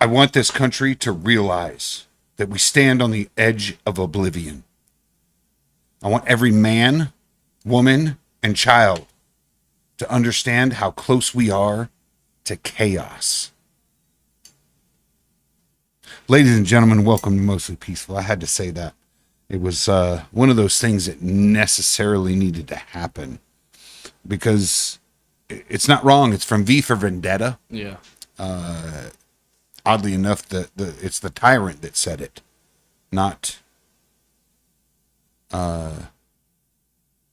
want this country to realize that we stand on the edge of oblivion. I want every man, woman, and child to understand how close we are to chaos. Ladies and gentlemen, welcome to Mostly Peaceful. I had to say that. It was one of those things that necessarily needed to happen because it's not wrong. It's from V for Vendetta. Yeah. Oddly enough, it's the tyrant that said it, not.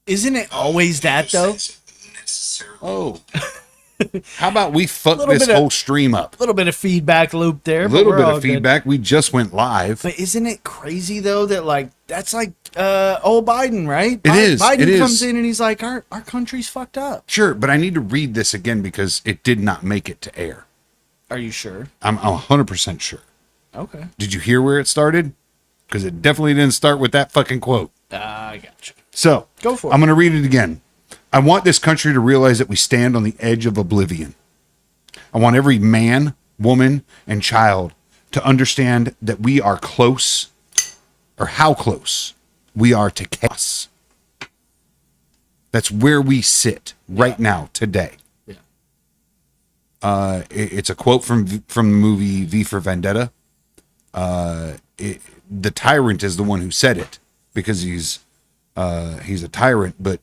Isn't it always that though? Oh, how about we fuck this whole stream up? A little bit of feedback loop there. A little bit of feedback. Good. We just went live. But isn't it crazy though that like that's like old Biden, right? It is. Biden comes in and he's like, our country's fucked up. Sure, but I need to read this again because it did not make it to air. Are you sure? I'm 100% sure. Okay. Did you hear where it started? Because it definitely didn't start with that fucking quote. I got you. So, go for it. I'm going to read it again. I want this country to realize that we stand on the edge of oblivion. I want every man, woman, and child to understand that we are close, or how close we are to chaos. That's where we sit right now, today. It's a quote from the movie V for Vendetta. The tyrant is the one who said it because he's a tyrant. But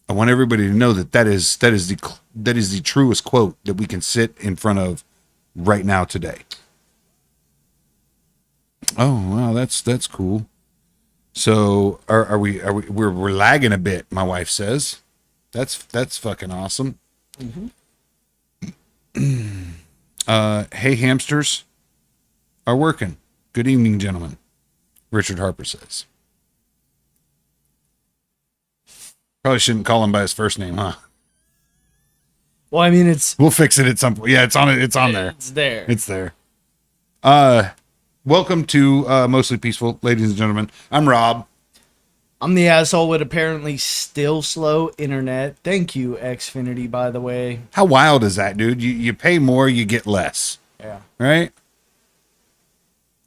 I want everybody to know that is the truest quote that we can sit in front of right now today. Oh wow, that's cool. So we're lagging a bit? My wife says. That's fucking awesome. Mm-hmm. Hey, hamsters are working. Good evening, gentlemen. Richard Harper says. Probably shouldn't call him by his first name, huh? Well, I mean, we'll fix it at some point. Yeah, it's on there. It's there. Welcome to Mostly Peaceful, ladies and gentlemen. I'm Rob. I'm the asshole with apparently still slow internet. Thank you, Xfinity, by the way. How wild is that, dude? You pay more, you get less. Yeah. Right?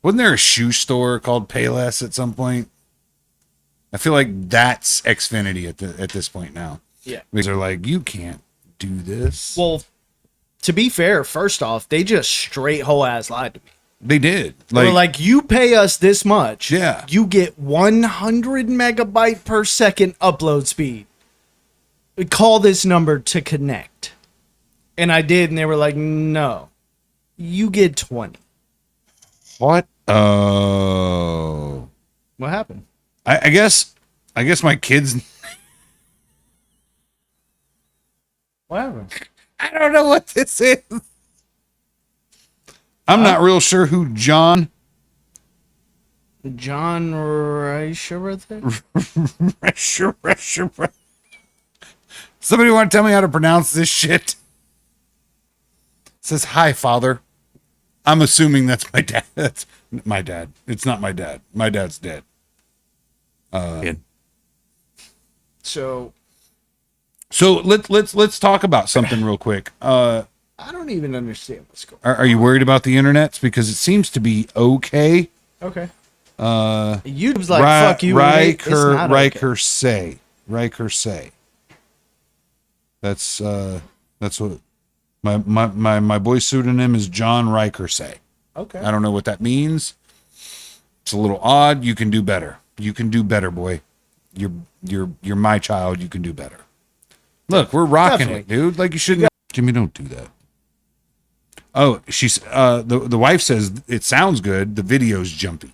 Wasn't there a shoe store called Payless at some point? I feel like that's Xfinity at this point now. Yeah. Because they're like, you can't do this. Well, to be fair, first off, they just straight whole ass lied to me. They did. They were like, you pay us this much. Yeah. You get 100 megabyte per second upload speed. Call this number to connect. And I did, and they were like, no. You get 20. What? Oh. What happened? I guess my kids. What happened? I don't know what this is. I'm not real sure who John Reischer. Somebody want to tell me how to pronounce this shit? It says, hi, father. I'm assuming that's my dad. That's my dad. It's not my dad. My dad's dead. So let's talk about something real quick. I don't even understand what's going on. Are you worried about the internets? Because it seems to be okay. Okay. YouTube's like, fuck you. Riker say. That's what my boy's pseudonym is John Riker say. Okay. I don't know what that means. It's a little odd. You can do better. You can do better, boy. You're my child. You can do better. Look, we're rocking it, dude. Like you shouldn't. Jimmy, don't do that. Oh, she's the wife says it sounds good. The video's jumpy,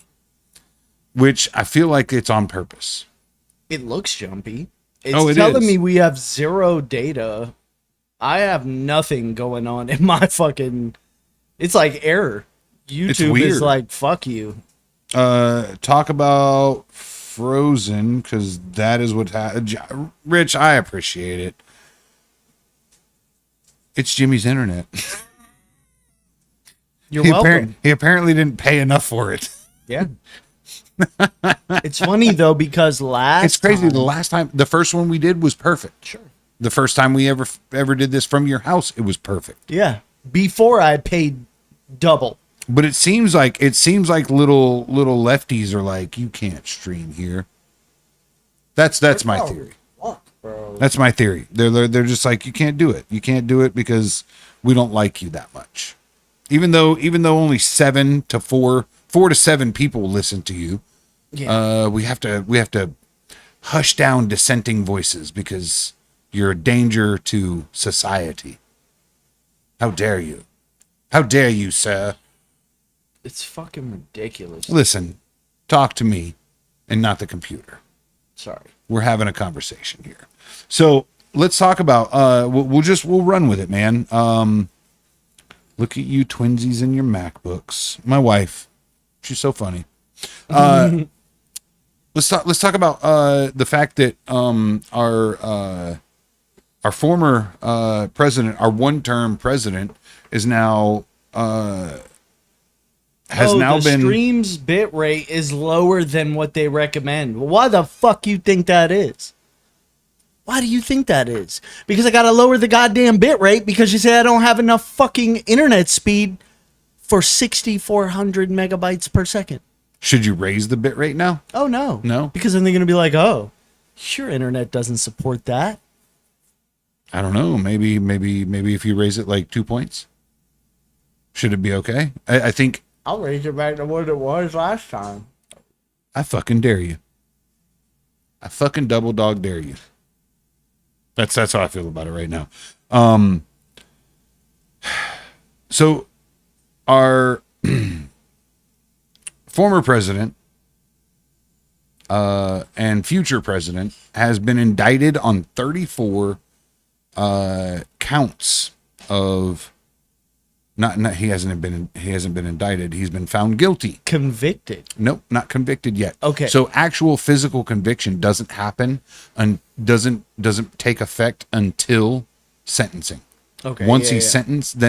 which I feel like it's on purpose. It looks jumpy. It's telling me we have zero data. I have nothing going on in my fucking. It's like error. YouTube is like, fuck you. Talk about Frozen because that is what Rich, I appreciate it. It's Jimmy's internet. You're welcome. He apparently didn't pay enough for it. Yeah. It's funny though because the first one we did was perfect. Sure. The first time we ever did this from your house, it was perfect. Yeah. Before I paid double. But it seems like little lefties are like, you can't stream here. That's my theory. Fuck, bro. That's my theory. They're just like, you can't do it. You can't do it because we don't like you that much. Even though only 4 to 7 people listen to you, we have to hush down dissenting voices because you're a danger to society. How dare you? How dare you, sir? It's fucking ridiculous. Listen, talk to me and not the computer. Sorry. We're having a conversation here. So let's talk about, we'll run with it, man. Look at you twinsies in your MacBooks. My wife, she's so funny. Let's talk about the fact that our former president, our one-term president, is now the stream's bit rate is lower than what they recommend. Why the fuck you think that is? Why do you think that is? Because I gotta lower the goddamn bit rate because you say I don't have enough fucking internet speed for 6,400 megabytes per second. Should you raise the bit rate now? Oh no. No? Because then they're gonna be like, oh, your internet doesn't support that. I don't know. Maybe if you raise it like 2 points, should it be okay? I think I'll raise it back to what it was last time. I fucking dare you. I fucking double dog dare you. That's how I feel about it right now. So our former president and future president has been indicted on 34 counts of not he hasn't been indicted. He's been found guilty. Convicted. Nope, not convicted yet. Okay. So actual physical conviction doesn't happen and doesn't take effect until sentencing. Okay. Once he's sentenced,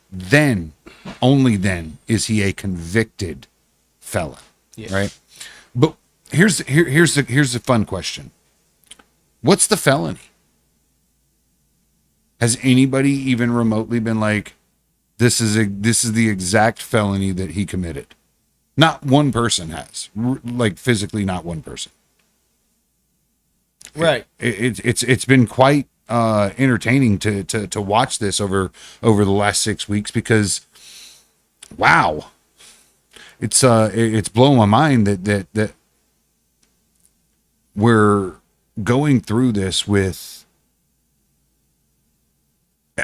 then only then is he a convicted felon. Yeah. Right? But here's the fun question. What's the felony? Has anybody even remotely been like, this is the exact felony that he committed? Not one person has. Like physically, not one person. Right. It's been quite entertaining to watch this over the last 6 weeks because, wow, it's blowing my mind that we're going through this with.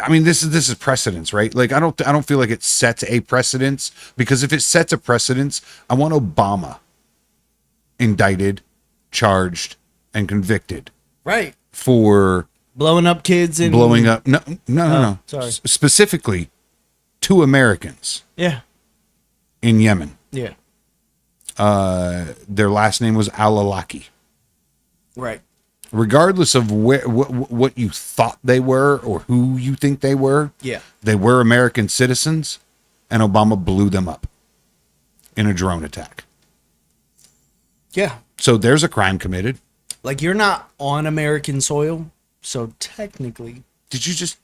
I mean, this is precedence, right? Like, I don't feel like it sets a precedence, because if it sets a precedence, I want Obama indicted, charged, and convicted. Right. For blowing up kids and blowing up. No. Sorry. Specifically, 2 Americans. Yeah. In Yemen. Yeah. Their last name was Al-Awlaki. Right. Regardless of what you thought they were or who you think they were, yeah, they were American citizens, and Obama blew them up in a drone attack. Yeah. So there's a crime committed. Like, you're not on American soil, so technically. Did you just?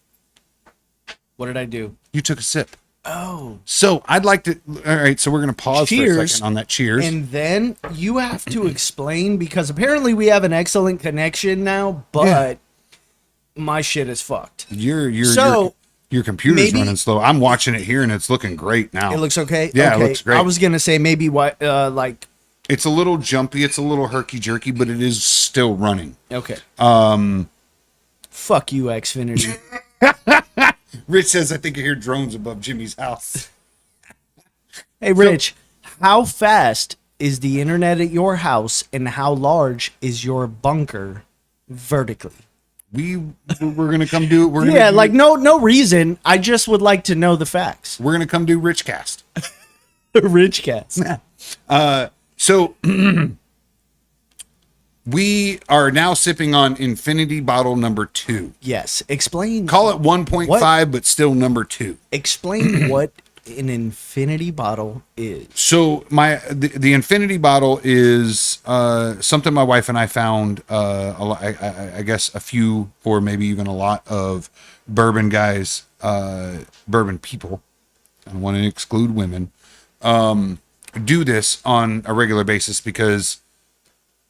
What did I do? You took a sip. Oh. So I'd like to. All right. So we're gonna pause for a second on that. Cheers. And then you have to explain, because apparently we have an excellent connection now, but my shit is fucked. Your computer's running slow. I'm watching it here and it's looking great now. It looks okay. Yeah, okay. It looks great. I was gonna say maybe like. It's a little jumpy. It's a little herky jerky, but it is still running. Okay. Fuck you, Xfinity. Rich says, I think I hear drones above Jimmy's house. Hey, Rich, how fast is the internet at your house, and how large is your bunker vertically? We're gonna come do it. No reason. I just would like to know the facts. We're gonna come do Richcast. Richcast. So we are now sipping on Infinity Bottle number 2. Yes. Explain. Call it 1.5, but still number 2. Explain what an Infinity Bottle is. So the Infinity Bottle is something my wife and I found I guess a few, or maybe even a lot of bourbon guys, bourbon people I don't want to exclude women, do this on a regular basis, because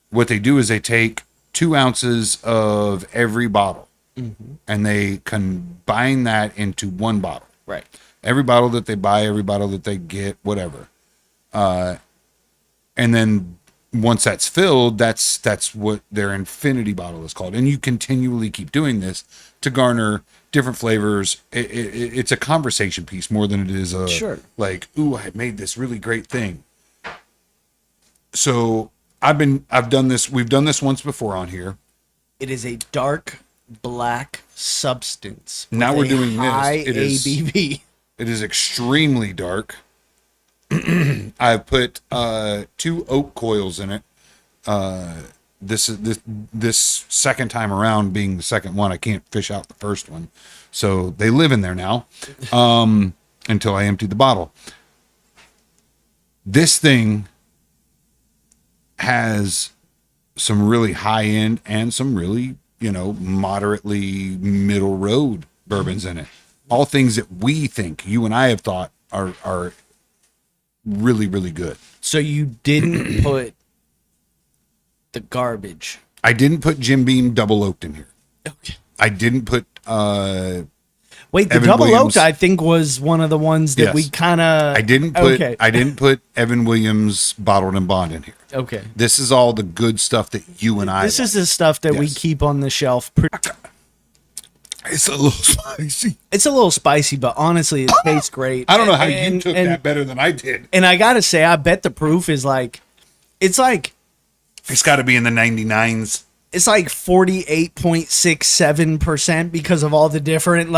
what they do is they take 2 ounces of every bottle, and they combine that into one bottle. Right. Every bottle that they buy, every bottle that they get, whatever. And then once that's filled, that's what their infinity bottle is called. And you continually keep doing this to garner different flavors. It's a conversation piece more than it is a like, ooh, I made this really great thing. So I've done this. We've done this once before on here. It is a dark black substance. Now we're doing high this. ABV. It is extremely dark. I've put 2 oak coils in it. This second time around being the second one, I can't fish out the first one, so they live in there now until I empty the bottle. This thing has some really high end and some really, moderately middle road bourbons in it. All things that we think, you and I have thought are really, really good. So you didn't put the garbage. I didn't put Jim Beam double oaked in here. Okay. I didn't put wait, the Evan double Williams. oaked I think was one of the ones that we kind of I didn't put Evan Williams bottled and bond in here. Okay. This is all the good stuff that you and I This is the stuff that we Yes. keep on the shelf. It's a little spicy. It's a little spicy, but honestly, it tastes great. I don't know how you took that better than I did. And I gotta say, I bet the proof is it's like It's got to be in the 99s. It's like 48.67% because of all the different,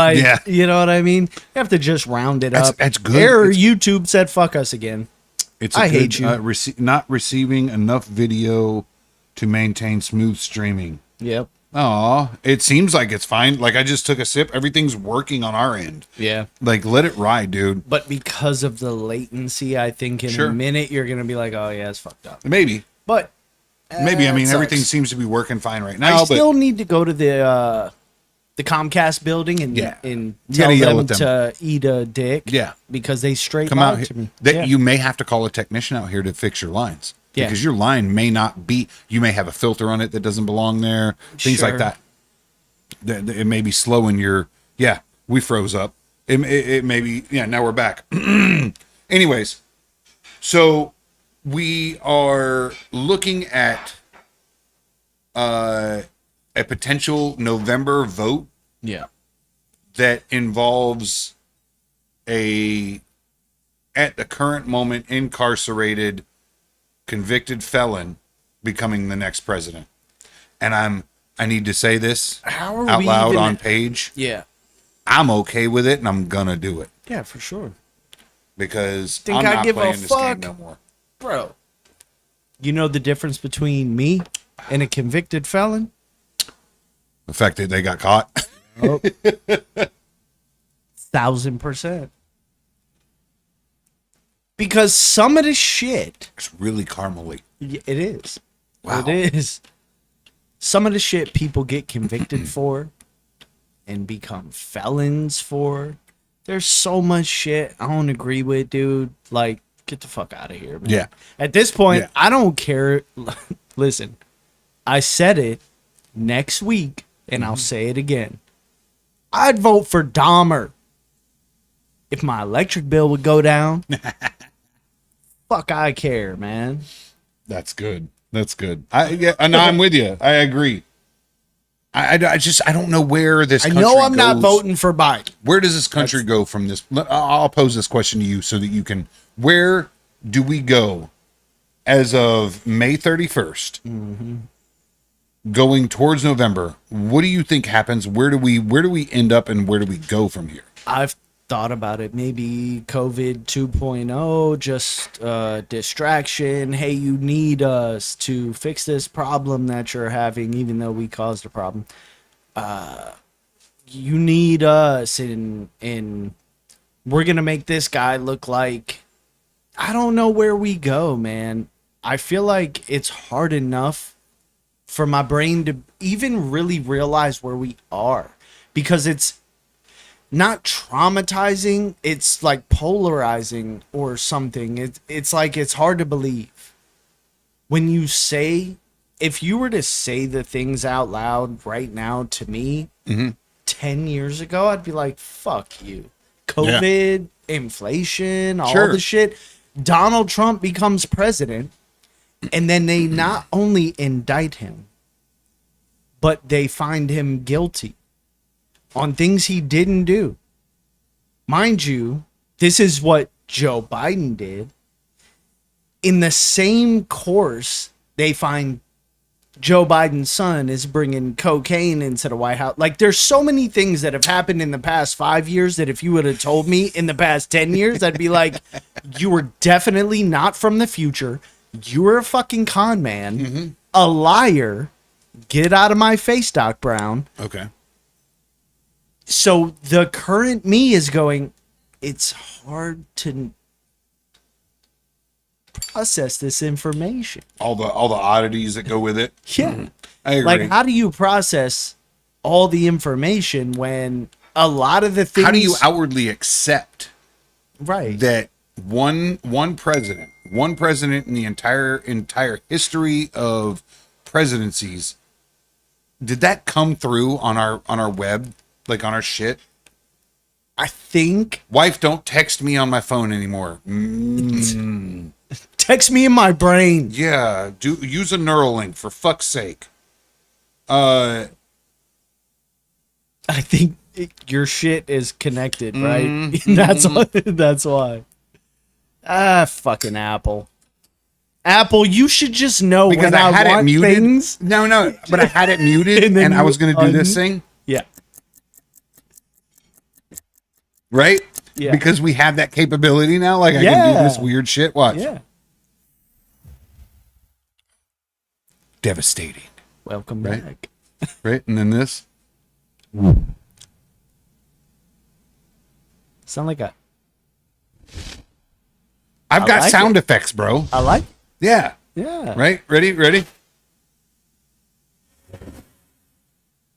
you know what I mean? You have to just round it up. That's good. YouTube said, fuck us again. I hate you. Not receiving enough video to maintain smooth streaming. Yep. Aw, it seems like it's fine. Like, I just took a sip. Everything's working on our end. Yeah. Like, let it ride, dude. But because of the latency, I think in a minute you're going to be like, oh, yeah, it's fucked up. Maybe. But maybe. I mean, everything seems to be working fine right now. I still need to go to the Comcast building and tell them to eat a dick. Yeah. Because they straight come out lied here. to me. You may have to call a technician out here to fix your lines. Yeah. Because your line may not be, you may have a filter on it that doesn't belong there. Things like that. It may be slowing your, we froze up. It may be, now we're back. Anyways, so we are looking at a potential November vote. Yeah. That involves at the current moment, incarcerated, convicted felon becoming the next president. And I need to say this out loud on page. Yeah. I'm okay with it, and I'm gonna do it. Yeah, for sure. Because I'm not playing this game no more. Bro. You know the difference between me and a convicted felon? The fact that they got caught. Oh. 1000%. Because some of the shit, It's really caramely. it is. Wow. It is. Some of the shit people get convicted for and become felons for. There's so much shit I don't agree with, dude. Like, get the fuck out of here, man. Yeah. At this point, I don't care. Listen, I said it next week, and I'll say it again. I'd vote for Dahmer if my electric bill would go down. Fuck, I care, man. That's good. That's good. I'm with you. I agree. I don't know where this country know I'm not goes. voting for Biden. Where does this country go from this? I'll pose this question to you so that you can. Where do we go as of May 31st? Going towards November. What do you think happens? Where do we end up, and where do we go from here? I've thought about it. Maybe COVID 2.0, just distraction. Hey, you need us to fix this problem that you're having, even though we caused a problem. You need us, and we're gonna make this guy look like, I don't know where we go, man. I feel like it's hard enough for my brain to even really realize where we are, because it's not traumatizing. It's like polarizing or something. It's like it's hard to believe when you say. If you were to say the things out loud right now to me, 10 years ago, I'd be like, "Fuck you." COVID, inflation, all the shit. Donald Trump becomes president, and then they not only indict him, but they find him guilty on things he didn't do. Mind you, this is what Joe Biden did. In the same course, they find Joe Biden's son is bringing cocaine into the White House. Like, there's so many things that have happened in the past 5 years that if you would have told me in the past 10 years, I'd be like, you were definitely not from the future. You were a fucking con man, a liar. Get out of my face, Doc Brown. Okay. So the current me is going, it's hard to process this information. All the oddities that go with it. Yeah. I agree. Like, how do you process all the information when a lot of the things... How do you outwardly accept right that one president in the entire history of presidencies, did that come through on our web, like on our shit? I think... Wife, don't text me on my phone anymore. Text me in my brain. Yeah, use a Neuralink for fuck's sake. I think your shit is connected, right? That's why. Fucking Apple. Apple, you should just know because when I had want it muted. Things. No, but I had it muted and I was going to do this thing. Yeah. Right? Yeah. Because we have that capability now. Like, I can do this weird shit. Watch. Yeah. Devastating. Welcome back. Right? And then this. Sound like a... I've got sound effects, bro. I like it. Yeah. Yeah. Right? Ready?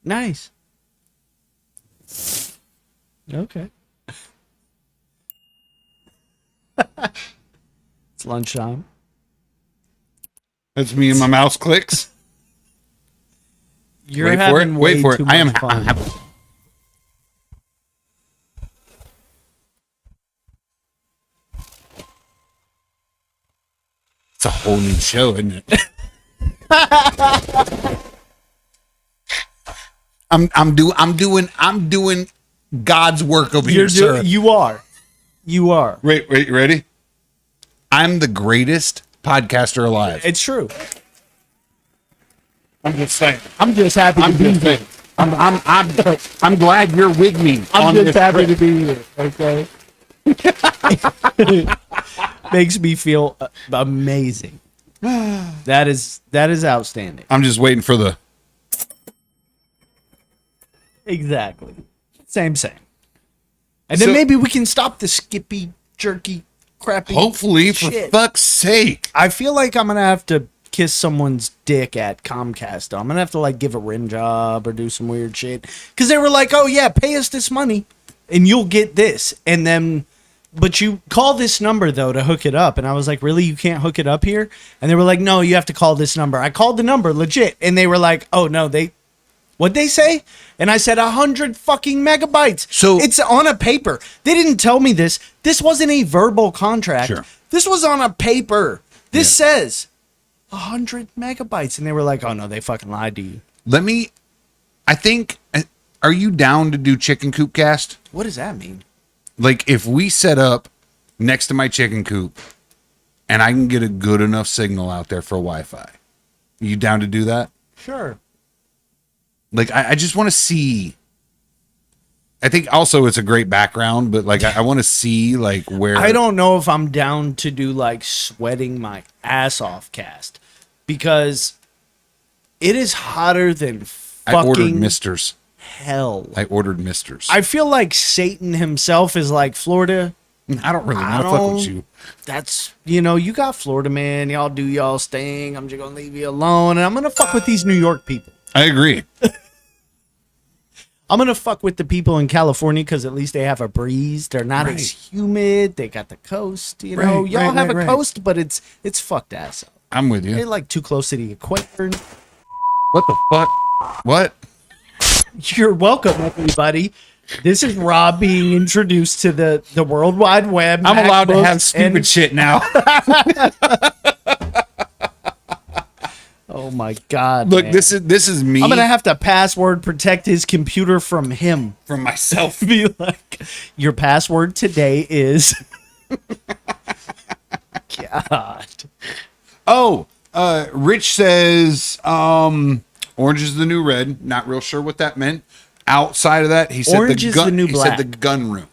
Nice. Okay. It's lunchtime. That's me and my mouse clicks. You're having Wait for it. I am. It's a whole new show, isn't it? I'm doing God's work over here, sir. You are. Wait, ready? I'm the greatest podcaster alive. It's true. I'm just saying. I'm just happy to be here. I'm glad you're with me. I'm just happy to be here. Okay. Makes me feel amazing. That is outstanding. I'm just waiting for the... Exactly. Same. And then maybe we can stop the skippy, jerky, crappy hopefully, shit. For fuck's sake. I feel like I'm going to have to kiss someone's dick at Comcast. I'm going to have to like give a rim job or do some weird shit. Because they were like, oh yeah, pay us this money and you'll get this. And then... But you call this number, though, to hook it up. And I was like, really? You can't hook it up here? And they were like, no, you have to call this number. I called the number, legit. And they were like, oh, no, what'd they say? And I said 100 fucking megabytes. So it's on a paper. They didn't tell me this. This wasn't a verbal contract. Sure. This was on a paper. This says 100 megabytes. And they were like, oh, no, they fucking lied to you. Are you down to do Chicken Coop Cast? What does that mean? Like, if we set up next to my chicken coop and I can get a good enough signal out there for Wi-Fi, you down to do that? Sure. Like, I just want to see. I think also it's a great background, but like, I want to see like where. I don't know if I'm down to do like sweating my ass off cast because it is hotter than fucking I ordered misters. Hell. I ordered misters. I feel like Satan himself is like Florida. I don't really want to fuck with you. That's, you got Florida, man. Y'all do y'all thing. I'm just going to leave you alone. And I'm going to fuck with these New York people. I agree. I'm going to fuck with the people in California because at least they have a breeze. They're not as humid. They got the coast. You know, y'all have a coast, but it's fucked ass. I'm with you. They're like too close to the equator. What the fuck? What? You're welcome, everybody. This is Rob being introduced to the World Wide Web. I'm allowed to have stupid shit now. Oh my God! Look, man. this is me. I'm gonna have to password protect his computer from him. From myself. Be like, your password today is. God. Oh, Rich says, orange is the new red. Not real sure what that meant. Outside of that, he said orange is the new black. He said the gun room.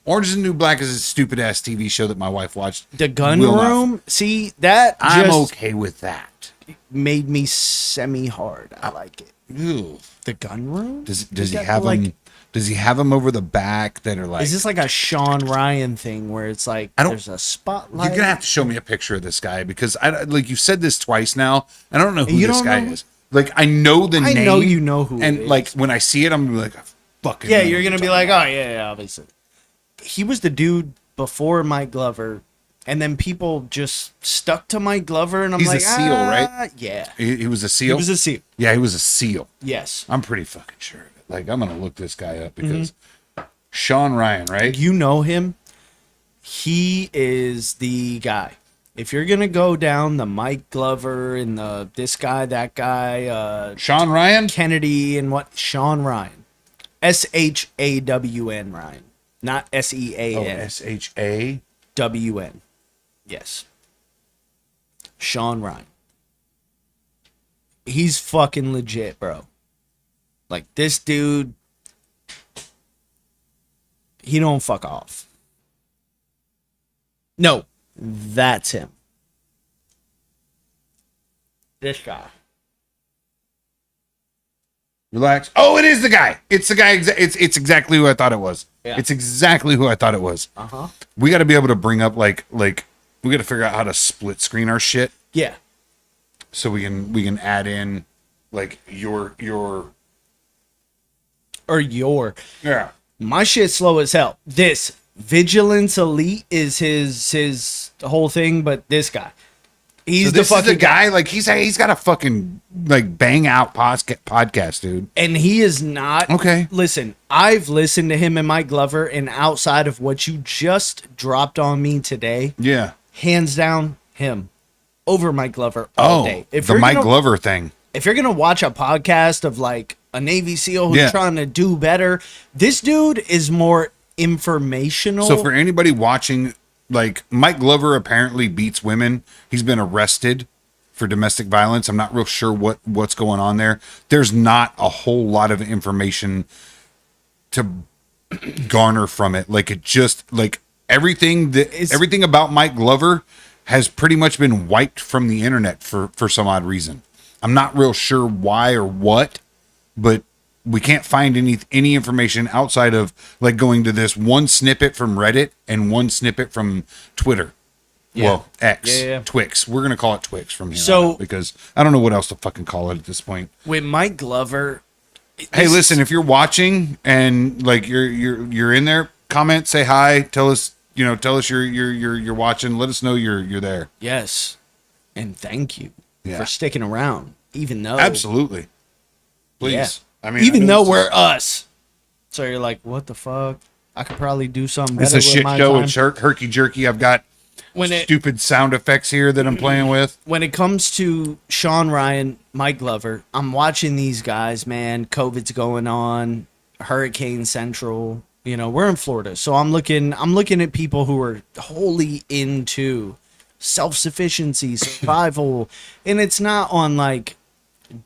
Orange is the New Black is a stupid ass TV show that my wife watched. The gun room? See, that I'm okay with that. Made me semi-hard. I like it. Ew. The gun room? Does he have them? Does he have them over the back that are like? Is this like a Sean Ryan thing where it's like there's a spotlight? You're gonna have to show me a picture of this guy because you said this twice now. And I don't know who this guy is. Like I know the name. I know you know who. And like when I see it, I'm gonna be like, fucking. Yeah, you're gonna be like, oh yeah, obviously. He was the dude before Mike Glover. And then people just stuck to Mike Glover, and He's a SEAL, right? Yeah. He was a SEAL? He was a SEAL. Yeah, he was a SEAL. Yes. I'm pretty fucking sure of it. Like, I'm going to look this guy up because Sean Ryan, right? You know him. He is the guy. If you're going to go down the Mike Glover and the this guy, that guy. Sean Ryan? Kennedy and what? Sean Ryan. SHAWN Ryan. Not SEAN. Oh, SHAWN. Yes. Sean Ryan. He's fucking legit, bro. Like, this dude, he don't fuck off. No, that's him. This guy. Relax. Oh, it is the guy. It's the guy. It's exactly who I thought it was. Yeah. It's exactly who I thought it was. Uh-huh. We got to be able to bring up like we got to figure out how to split screen our shit. Yeah. So we can add in like your yeah. My shit's slow as hell. This Vigilance Elite is his whole thing, but this guy. He's the fucking guy. Like he's got a fucking like bang out podcast, dude. And he is not okay. Listen, I've listened to him and Mike Glover, and outside of what you just dropped on me today, yeah, hands down him over Mike Glover all day. If the Mike Glover thing. If you're gonna watch a podcast of like a Navy SEAL who's trying to do better, this dude is more informational. So for anybody watching. Like Mike Glover apparently beats women. He's been arrested for domestic violence. I'm not real sure what's going on there. There's not a whole lot of information to garner from it. Like it just like everything about Mike Glover has pretty much been wiped from the internet for some odd reason. I'm not real sure why or what, but we can't find any information outside of like going to this one snippet from Reddit and one snippet from Twitter. Yeah. Well, X, Twix. We're gonna call it Twix from here on out because I don't know what else to fucking call it at this point. With Mike Glover, hey, listen, if you're watching and like you're in there, comment, say hi, tell us you're watching, let us know you're there. Yes, and thank you for sticking around, even though absolutely, please. Yeah. I mean, even though we're us. So you're like, what the fuck? I could probably do something better. It's a shit show. It's herky jerky. I've got stupid sound effects here that I'm playing with. When it comes to Sean Ryan, Mike Glover, I'm watching these guys, man. COVID's going on, Hurricane Central. You know, we're in Florida. So I'm looking at people who are wholly into self-sufficiency, survival. And it's not on like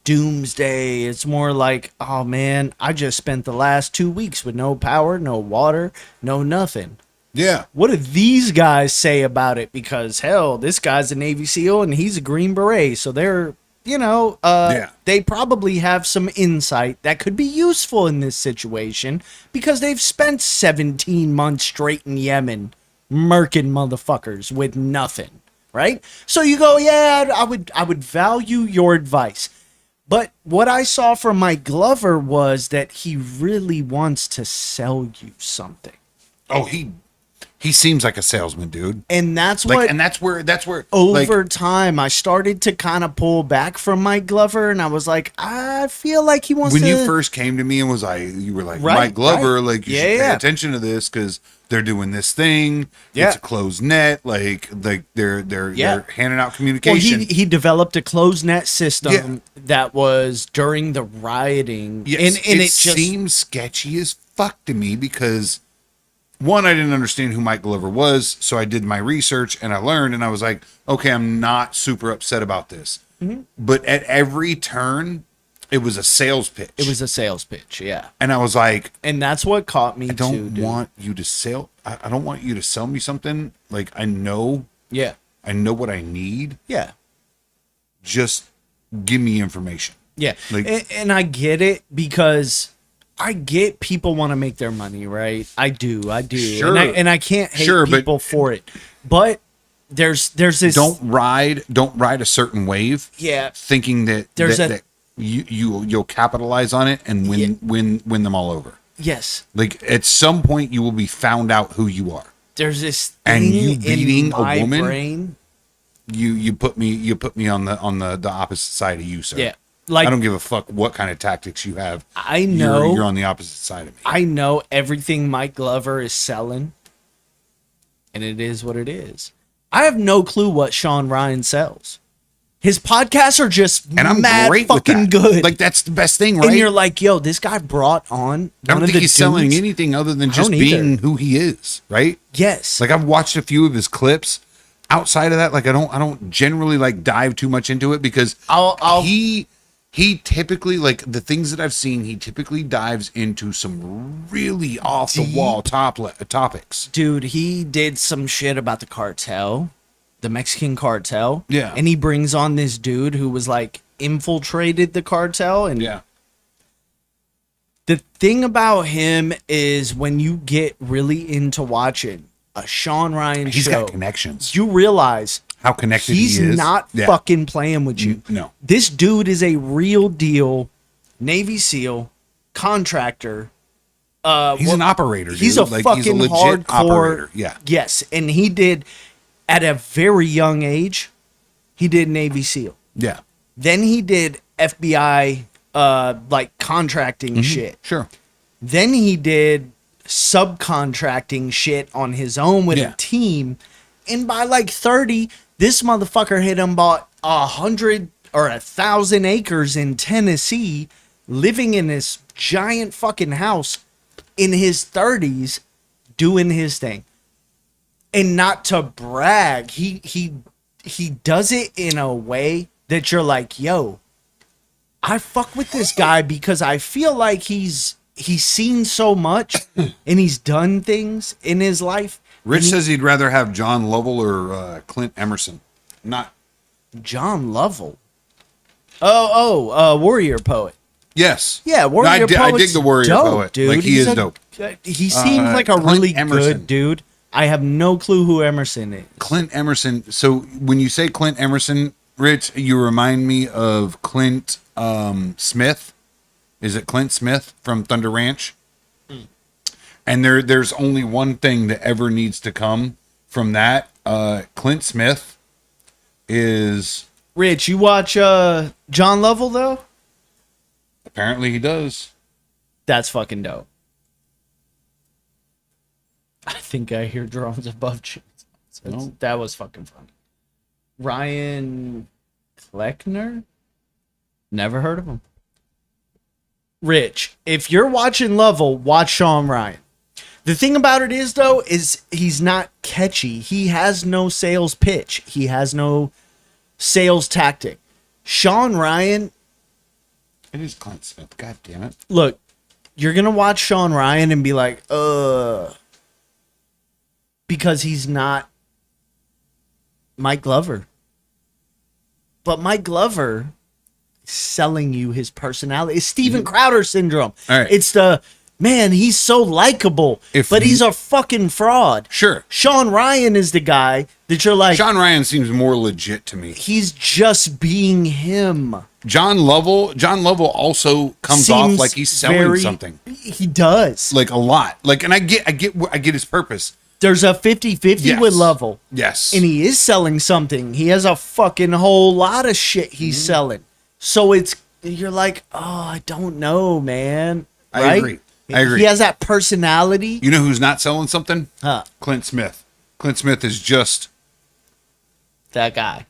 doomsday. It's more like, oh man, I just spent the last 2 weeks with no power, no water, no nothing. Yeah. What do these guys say about it? Because hell, this guy's a Navy SEAL and he's a Green Beret, so they're they probably have some insight that could be useful in this situation because they've spent 17 months straight in Yemen murking motherfuckers with nothing, right? So you go, yeah, I would value your advice. But what I saw from Mike Glover was that he really wants to sell you something. Oh, he seems like a salesman, dude. And that's where over time I started to kind of pull back from Mike Glover, and I was like, I feel like he wants when to. you first came to me and you were like, Mike Glover, like you should pay attention to this because they're doing this thing. Yeah. It's a closed net. Like they're handing out communication. Well, he developed a closed net system that was during the rioting. Yes, and it just seems sketchy as fuck to me because one, I didn't understand who Mike Glover was, so I did my research and I learned, and I was like, okay, I'm not super upset about this. Mm-hmm. But at every turn, it was a sales pitch. It was a sales pitch, yeah. And I was like, and that's what caught me. I don't want you to sell. I don't want you to sell me something. Like I know what I need. Yeah. Just give me information. Yeah. Like, and I get it because I get people want to make their money, right? I do. Sure. And I can't hate people for it. But there's this don't ride a certain wave. Yeah. Thinking that that you'll capitalize on it and win them all over. Yes. Like at some point you will be found out who you are. There's this thing and you beating in my a woman. Brain. You put me on the opposite side of you, sir. Yeah. Like, I don't give a fuck what kind of tactics you have. I know you're on the opposite side of me. I know everything Mike Glover is selling, and it is what it is. I have no clue what Sean Ryan sells. His podcasts are just mad fucking good. Like that's the best thing, right? And you're like, yo, this guy brought on. I don't think he's selling anything other than just being who he is, right? Yes. Like I've watched a few of his clips. Outside of that, like I don't generally like dive too much into it because he typically, like the things that I've seen, he typically dives into some really off the wall topics. Dude, he did some shit about the cartel, the Mexican cartel. Yeah. And he brings on this dude who was like infiltrated the cartel. And the thing about him is when you get really into watching a Sean Ryan show, he's got connections. You realize how connected he is. He's not fucking playing with you. No. This dude is a real deal Navy SEAL contractor. He's an operator, dude. He's a fucking hardcore operator. Yeah. Yes. And he did, at a very young age, he did Navy SEAL. Yeah. Then he did FBI like contracting shit. Sure. Then he did subcontracting shit on his own with a team. And by like 30, this motherfucker had bought 100 or 1,000 acres in Tennessee, living in this giant fucking house in his 30s, doing his thing. And not to brag, he does it in a way that you're like, yo, I fuck with this guy because I feel like he's seen so much and he's done things in his life. Rich says he'd rather have John Lovell or Clint Emerson. Not John Lovell. Warrior Poet. Yes. Yeah, Warrior Poet. I dig the Warrior Poet. Dude. Like he is dope. He seems like a Clint really Emerson. good dude. I have no clue who Emerson is. Clint Emerson. So when you say Clint Emerson, Rich, you remind me of Clint Smith. Is it Clint Smith from Thunder Ranch? And there's only one thing that ever needs to come from that. Clint Smith is... Rich, you watch John Lovell, though? Apparently he does. That's fucking dope. I think I hear drones above you. So that was fucking fun. Ryan Kleckner? Never heard of him. Rich, if you're watching Lovell, watch Sean Ryan. The thing about it is, though, is he's not catchy. He has no sales pitch. He has no sales tactic. Sean Ryan... It is Clint Smith. God damn it. Look, you're going to watch Sean Ryan and be like, because he's not Mike Glover. But Mike Glover is selling you his personality. It's Steven Crowder syndrome. All right. It's the... Man, he's so likable, but he's a fucking fraud. Sure. Sean Ryan is the guy that you're like... Sean Ryan seems more legit to me. He's just being him. John Lovell also comes off like he's selling something. He does. Like a lot. Like, and I get his purpose. There's a 50-50 with Lovell. Yes. And he is selling something. He has a fucking whole lot of shit he's selling. So you're like, oh, I don't know, man. Right? I agree. He has that personality. You know who's not selling something? Huh. Clint Smith. Clint Smith is just that guy.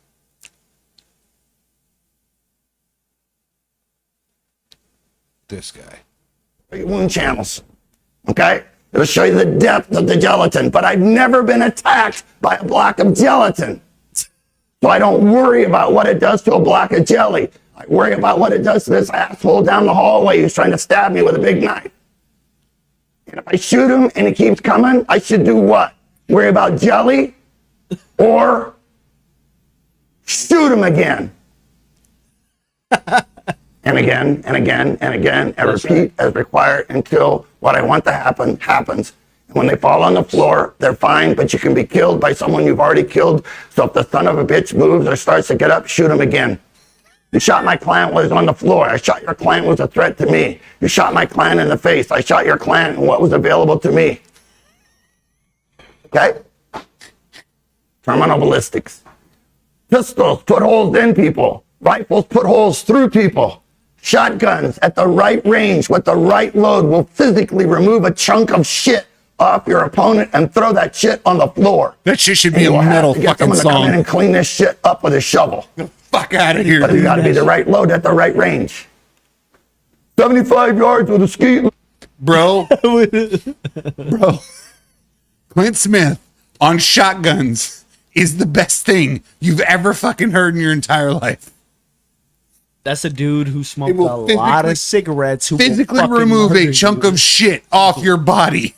This guy. Wound channels. Okay? It'll show you the depth of the gelatin, but I've never been attacked by a block of gelatin. So I don't worry about what it does to a block of jelly. I worry about what it does to this asshole down the hallway who's trying to stab me with a big knife. And if I shoot him and he keeps coming, I should do what? Worry about jelly or shoot him again. And again, and again, and again, and repeat as required until what I want to happen happens. And when they fall on the floor, they're fine, but you can be killed by someone you've already killed. So if the son of a bitch moves or starts to get up, shoot him again. You shot my client while he was on the floor. I shot your client was a threat to me. You shot my client in the face. I shot your client and what was available to me. Okay? Terminal ballistics. Pistols put holes in people. Rifles put holes through people. Shotguns at the right range with the right load will physically remove a chunk of shit off your opponent and throw that shit on the floor. That shit should be a metal fucking song. Come in and clean this shit up with a shovel. Get the fuck out of here, but it's got to be the right load at the right range. 75 yards with a ski. Bro. Clint Smith on shotguns is the best thing you've ever fucking heard in your entire life. That's a dude who smoked a lot of cigarettes. Who physically remove a chunk of shit off your body.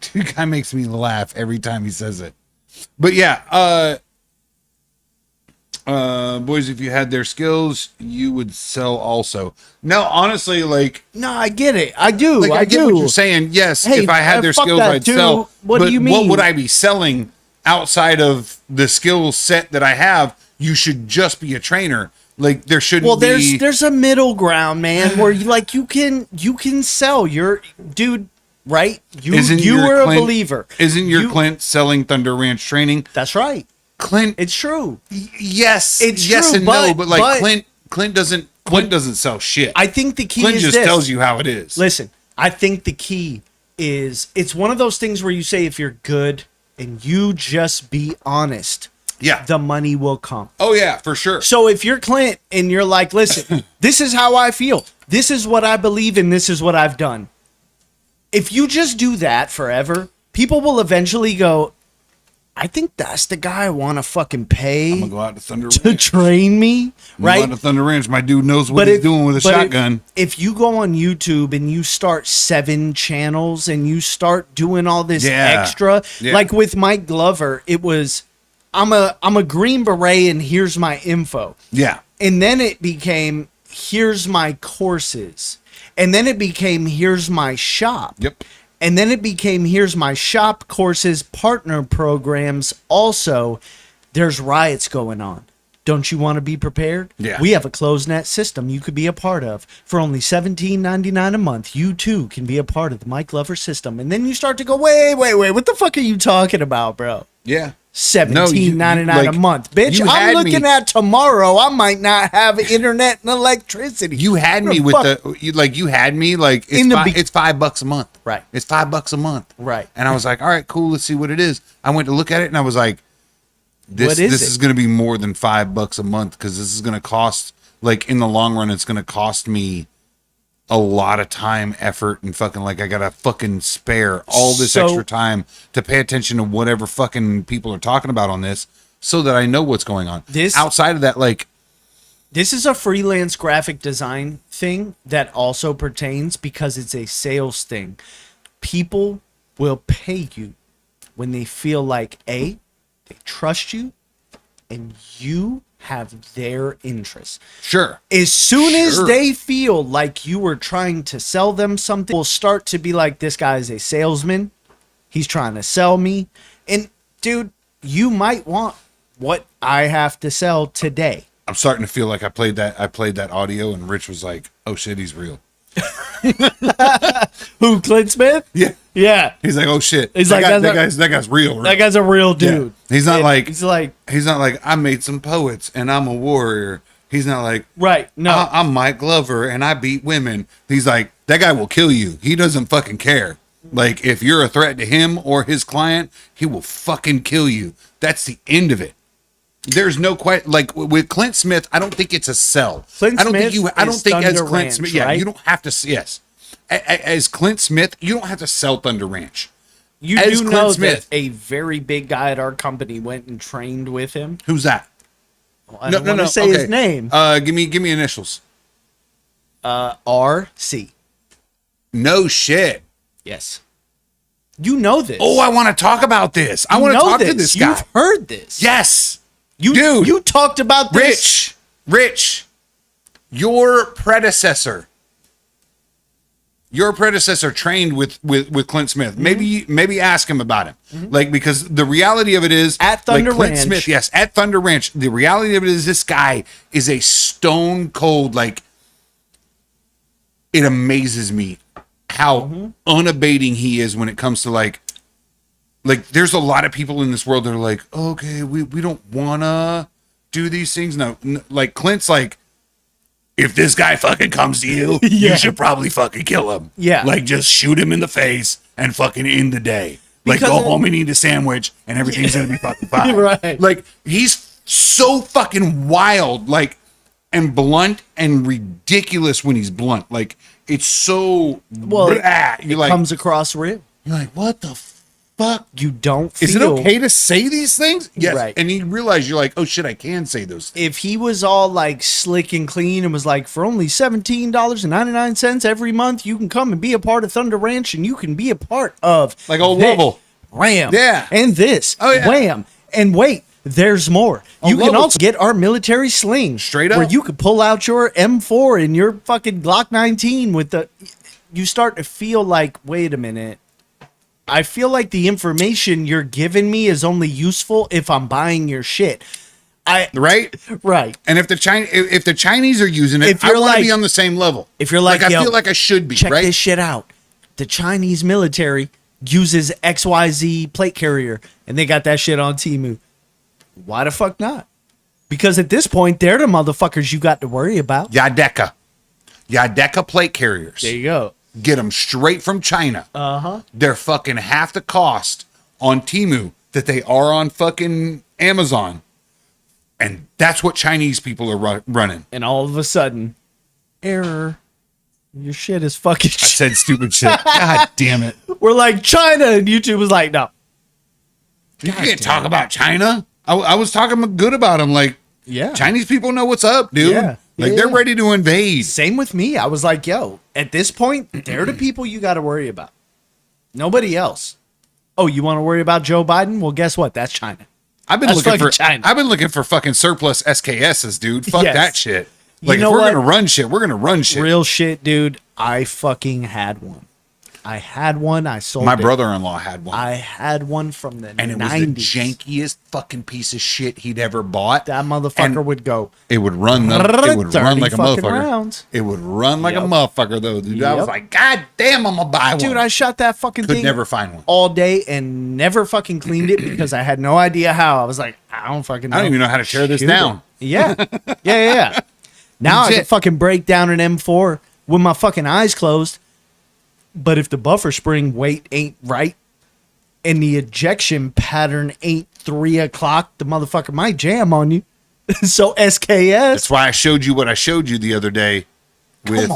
Dude, guy makes me laugh every time he says it. But yeah, boys, if you had their skills, you would sell also. No, honestly, like... No, I get it. I do. Like, I get what you're saying. Yes, hey, if I had their skills, I'd sell. What do you mean? What would I be selling outside of the skill set that I have? You should just be a trainer. Like, there shouldn't be... Well, there's a middle ground, man, where you can sell your... Dude, right? You were a believer. Isn't your Clint selling Thunder Ranch training? That's right. Clint, it's true. Yes, it's yes true, and no, but like Clint doesn't sell shit. I think the key Clint is just tells you how it is. Listen, I think the key is it's one of those things where you say if you're good and you just be honest, the money will come. Oh yeah, for sure. So if you're Clint and you're like, listen, this is how I feel. This is what I believe and this is what I've done. If you just do that forever, people will eventually go, I think that's the guy I want to fucking pay. I'm gonna go out to Thunder to Ranch. Train me, right? Go out to Thunder Ranch. My dude knows what he's doing with a shotgun. If you go on YouTube and you start 7 channels and you start doing all this extra, like with Mike Glover, it was, I'm a Green Beret and here's my info. Yeah. And then it became, here's my courses. And then it became, here's my shop. Yep. And then it became, here's my shop, courses, partner programs. Also, there's riots going on. Don't you want to be prepared? Yeah. We have a closed net system you could be a part of. For only $17.99 a month, you too can be a part of the Mike Glover system. And then you start to go, wait, what the fuck are you talking about, bro? Yeah. $17.99 a month, bitch. I'm looking at tomorrow. I might not have internet and electricity. You had me with you had me like it's $5 a month, right? It's $5 a month, right? And I was like, all right, cool. Let's see what it is. I went to look at it and I was like, this is going to be more than $5 a month because this is going to cost, like in the long run, it's going to cost me a lot of time, effort, and fucking like I gotta fucking spare all this extra time to pay attention to whatever fucking people are talking about on this so that I know what's going on. Outside of that, like, this is a freelance graphic design thing that also pertains because it's a sales thing. People will pay you when they feel like they trust you and you have their interests. Sure. As soon as they feel like you were trying to sell them something, will start to be like, this guy is a salesman. He's trying to sell me. And dude, you might want what I have to sell today. I'm starting to feel like I played that audio and Rich was like, oh shit, he's real. Who, Clint Smith? Yeah. Yeah. He's like, oh shit. He's that like, that guy's real. That guy's a real dude. Yeah. He's not he's like, I made some poets and I'm a warrior. He's not like, right. No, I'm Mike Glover and I beat women. He's like, that guy will kill you. He doesn't fucking care. Like, if you're a threat to him or his client, he will fucking kill you. That's the end of it. There's no quite like with Clint Smith. I don't think it's a sell. I don't think as Clint Smith. Yeah, right? You don't have to. Yes, as Clint Smith, you don't have to sell Thunder Ranch. You do know that a very big guy at our company went and trained with him. Who's that? Well, I don't want to say his name. Give me initials. RC. No shit. Yes. You know this. Oh, I want to talk about this. I want to talk to this guy. You've heard this. Yes. Dude, you talked about this. Rich, your predecessor trained with Clint Smith. Mm-hmm. Maybe ask him about him. Mm-hmm. Like, because the reality of it is at Thunder Clint Ranch. Smith, yes, at Thunder Ranch. The reality of it is this guy is a stone cold, like, it amazes me how unabating he is when it comes to like there's a lot of people in this world that are like, okay, we don't wanna do these things. No, like Clint's like, if this guy fucking comes to you, you should probably fucking kill him. Yeah. Like, just shoot him in the face and fucking end the day. Like, go home and eat a sandwich and everything's gonna be fucking fine. Right. Like, he's so fucking wild, like, and blunt and ridiculous when he's blunt. Like, it's so it comes across real. You're like, what the fuck? You don't feel... Is it okay to say these things? Yes. Right. And you realize you're like, oh shit, I can say those things. If he was all like slick and clean and was like, for only $17.99 every month, you can come and be a part of Thunder Ranch and you can be a part of like old Lovell. Wham. Yeah. And this. Oh, yeah. Wham. And wait, there's more. You can also get our military sling. Straight up. Where you could pull out your M4 and your fucking Glock 19 with the... You start to feel like, wait a minute. I feel like the information you're giving me is only useful if I'm buying your shit. Right? Right. And if the Chinese are using it, I want to be on the same level. If you're like, I feel like I should be, check right? this shit out. The Chinese military uses XYZ plate carrier and they got that shit on Temu. Why the fuck not? Because at this point, they're the motherfuckers you got to worry about. Yadeka plate carriers. There you go. Get them straight from China. Uh-huh. They're fucking half the cost on Temu that they are on fucking Amazon. And that's what Chinese people are running. And all of a sudden, error. Your shit is fucking shit. I said stupid shit. God damn it. We're like China, and YouTube was like, no. You can't talk about China. I was talking good about them. Like, yeah, Chinese people know what's up, dude. Yeah. Like, they're ready to invade. Same with me. I was like, yo, at this point, they're the people you got to worry about. Nobody else. Oh, you want to worry about Joe Biden? Well, guess what? That's China. I've been looking for fucking surplus SKSs, dude. Fuck that shit. Like, if we're gonna run shit, we're gonna run shit. Real shit, dude. I fucking had one. I sold it. My brother-in-law had one. I had one from the 90s. And it was the jankiest fucking piece of shit he'd ever bought. That motherfucker would go. It would run like a motherfucker. Rounds. It would run like a motherfucker, though, dude. I was like, God damn, I'm gonna buy one. Dude, I shot that fucking thing. Could never find one. All day and never fucking cleaned it because I had no idea how. I was like, I don't fucking know. I don't even know how to tear this down. Yeah. Now I can fucking break down an M4 with my fucking eyes closed. But if the buffer spring weight ain't right and the ejection pattern ain't 3 o'clock, the motherfucker might jam on you. So SKS. That's why I showed you what I showed you the other day with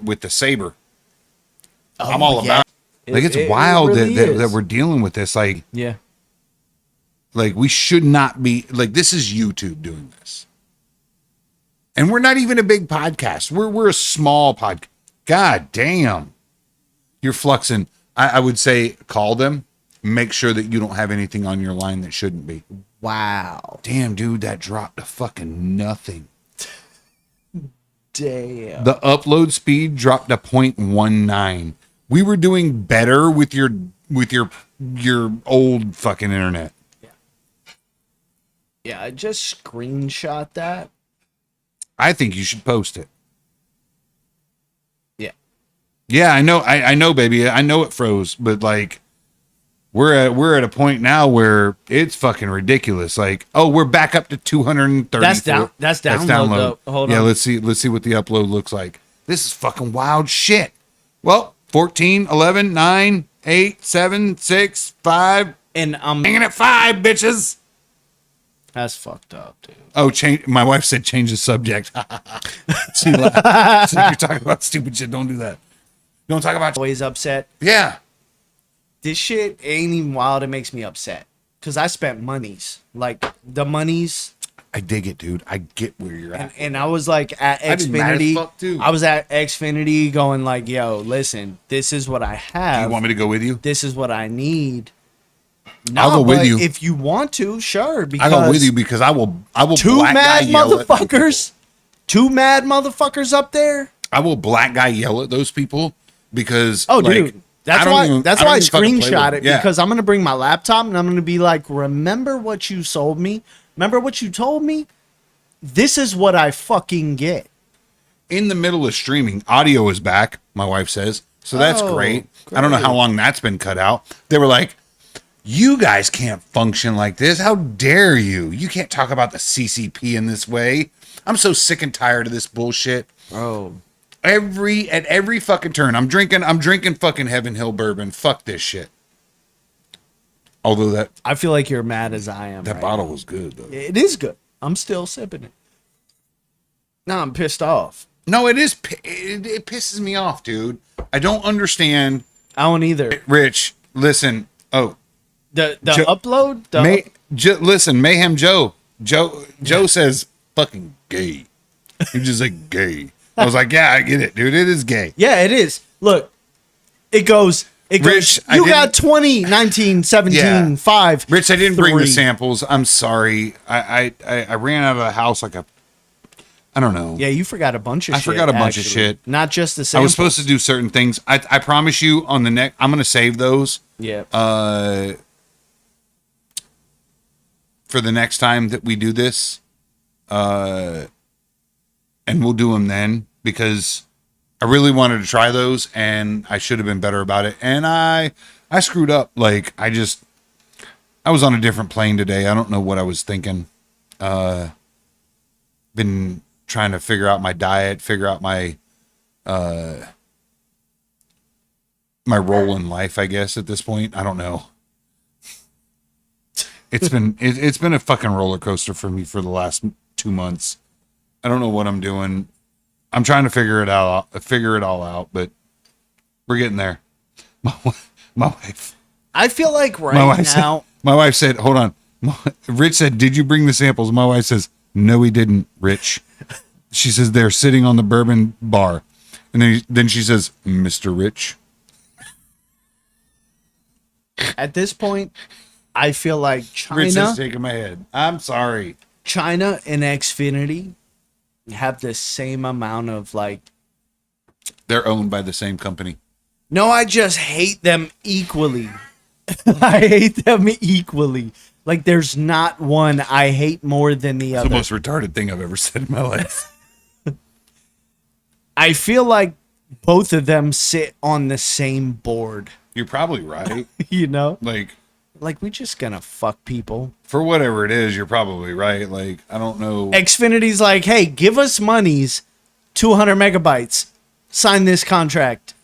with the Saber. I'm all about it. Like, it's wild really that we're dealing with this. Like, yeah. Like, we should not be like, this is YouTube doing this. And we're not even a big podcast. We're a small podcast. God damn. You're fluxing. I would say call them. Make sure that you don't have anything on your line that shouldn't be. Wow. Damn, dude, that dropped to fucking nothing. Damn. The upload speed dropped to 0.19. We were doing better with your old fucking internet. Yeah. Yeah, I just screenshot that. I think you should post it. Yeah. Yeah, I know. I know, baby. I know it froze, but like, we're at a point now where it's fucking ridiculous. Like, oh, we're back up to 230. That's download. Though. Hold on. Let's see what the upload looks like. This is fucking wild shit. Well, 14, 11, 9, 8, 7, 6, 5. And I'm hanging at 5, bitches. That's fucked up, dude. Oh, change. My wife said change the subject. She laughed. So you're talking about stupid shit. Don't do that. Don't talk about. Always upset. Yeah. This shit ain't even wild. It makes me upset because I spent monies, like the monies. I dig it, dude. I get where you're at. And I was like at Xfinity. I was at Xfinity going like, yo, listen, this is what I have. Do you want me to go with you? This is what I need. No, I'll go with you if you want to. Sure, because I'll go with you because I will. Two mad motherfuckers. Two mad motherfuckers up there. I will black guy yell at those people because. Oh, like, dude, that's why I screenshot it because I'm gonna bring my laptop and I'm gonna be like, remember what you sold me? Remember what you told me? This is what I fucking get. In the middle of streaming, audio is back. My wife says so. That's great. I don't know how long that's been cut out. They were like, you guys can't function like this. How dare you? You can't talk about the CCP in this way. I'm so sick and tired of this bullshit. Oh, at every fucking turn, I'm drinking fucking Heaven Hill bourbon. Fuck this shit. Although I feel like you're mad as I am. That bottle was good though. It is good. I'm still sipping it. No, I'm pissed off. No, it is. It pisses me off, dude. I don't understand. I don't either. Rich, listen. Oh. The upload? Listen, Mayhem Joe says fucking gay. He's just like gay. I was like, yeah, I get it, dude. It is gay. Yeah, it is. Look, it goes. Rich, you got 20, 19, 17, 5. Rich, I didn't bring the samples. I'm sorry. I ran out of the house like I don't know. Yeah, you forgot a bunch of shit. I forgot a bunch of shit. Not just the samples. I was supposed to do certain things. I promise you on the next, I'm going to save those. Yeah. For the next time that we do this, and we'll do them then because I really wanted to try those and I should have been better about it. And I screwed up. Like I was on a different plane today. I don't know what I was thinking. Been trying to figure out my diet, figure out my role in life, I guess at this point. I don't know. It's been a fucking roller coaster for me for the last 2 months. I don't know what I'm doing. I'm trying to figure it all out, but we're getting there. My wife. I feel like now. My wife said, hold on. Rich said, did you bring the samples? My wife says, no, he didn't, Rich. She says, they're sitting on the bourbon bar. And then she says, Mr. Rich. At this point, I feel like China. Rich is shaking my head. I'm sorry. China and Xfinity have the same amount of like. They're owned by the same company. No, I just hate them equally. I hate them equally. Like there's not one I hate more than the other. It's the most retarded thing I've ever said in my life. I feel like both of them sit on the same board. You're probably right. You know? Like we're just gonna fuck people. For whatever it is, you're probably right. Like, I don't know. Xfinity's like, hey, give us monies, 200 megabytes. Sign this contract.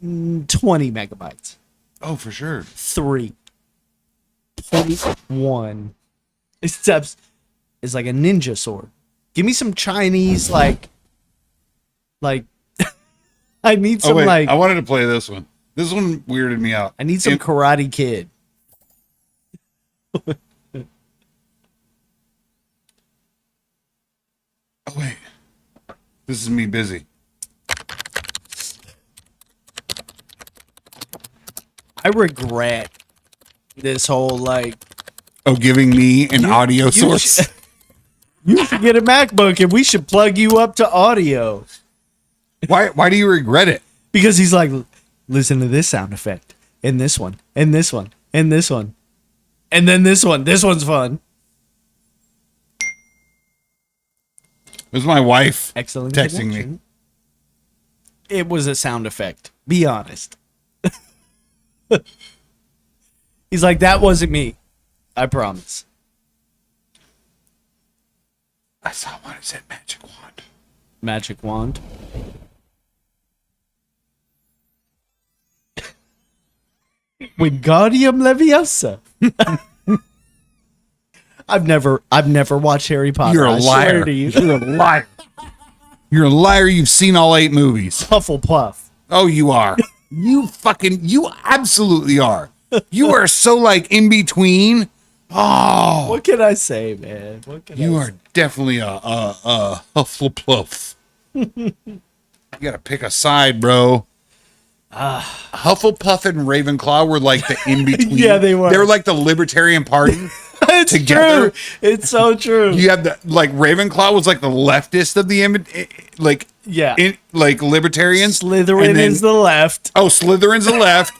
20 megabytes. Oh, for sure. 3.1. It's like a ninja sword. Give me some Chinese, like I need some I wanted to play this one. This one weirded me out. I need some Karate Kid. Oh, wait. This is me busy. I regret this whole, giving me an audio source. You should get a MacBook and we should plug you up to audio. Why do you regret it? Because he's like, listen to this sound effect. And this one. And this one. And this one. And then this one. This one's fun. was my wife Excellent texting connection. me. It was a sound effect. Be honest. He's like, that wasn't me. I promise. I saw one. It said magic wand. Magic wand. Wingardium Leviosa. I've never watched Harry Potter. You're a I liar. swear to you. You're a liar. You're a liar. You've seen all 8 movies. Hufflepuff. Oh, you are. You absolutely are. You are so like in between. Oh, What can I say, man? What can you I are definitely a Hufflepuff. You gotta pick a side, bro. Hufflepuff and Ravenclaw were like the in between. Yeah, they were. They were like the Libertarian Party. It's together. true. It's so true. You have the like Ravenclaw was like the leftist of the like libertarians. Slytherin And then- is the left. Oh, Slytherin's the left.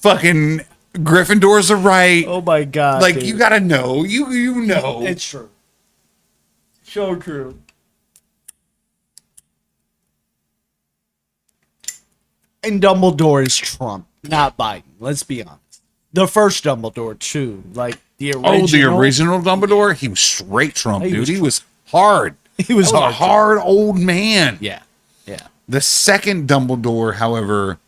Fucking Gryffindor's the right. Oh my god. like dude. you gotta know. You know. It's true. So true. And Dumbledore is Trump, not Biden. Let's be honest. The first Dumbledore too, like the original. Oh, the original Dumbledore? He was straight Trump, He dude. was He was hard. He was That a hard. hard old man. Yeah, yeah. The second Dumbledore, however,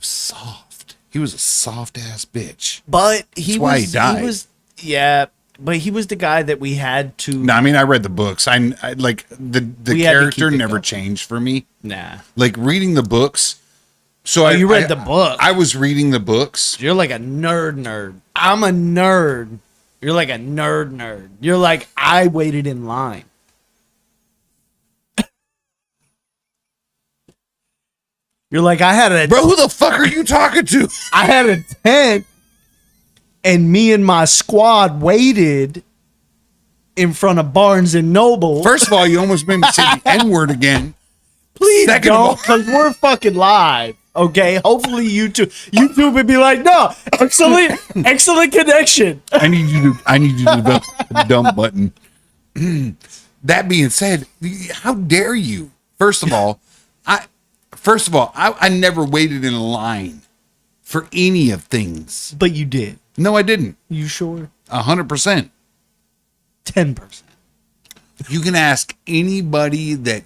soft. He was a soft ass bitch. But he why was. he died. He was. Yeah, but he was the guy that we had to. No, I mean I read the books. I like the We had to character keep it never going. changed for me. Nah. Like reading the books. So You read the book. I was reading the books. You're like a nerd. I'm a nerd. You're like a nerd. You're like, I waited in line. You're like, I had a Bro, who the fuck are you talking to? I had a tent, and me and my squad waited in front of Barnes and Noble. First of all, you almost made me say the N-word again. Please second of all- don't, because we're fucking live. Okay, hopefully YouTube would be like, no, excellent connection. I need you to develop the dumb button. That being said, how dare you? First of all, I never waited in a line for any of things. But you did. No, I didn't. You sure? 100%. 10%. You can ask anybody that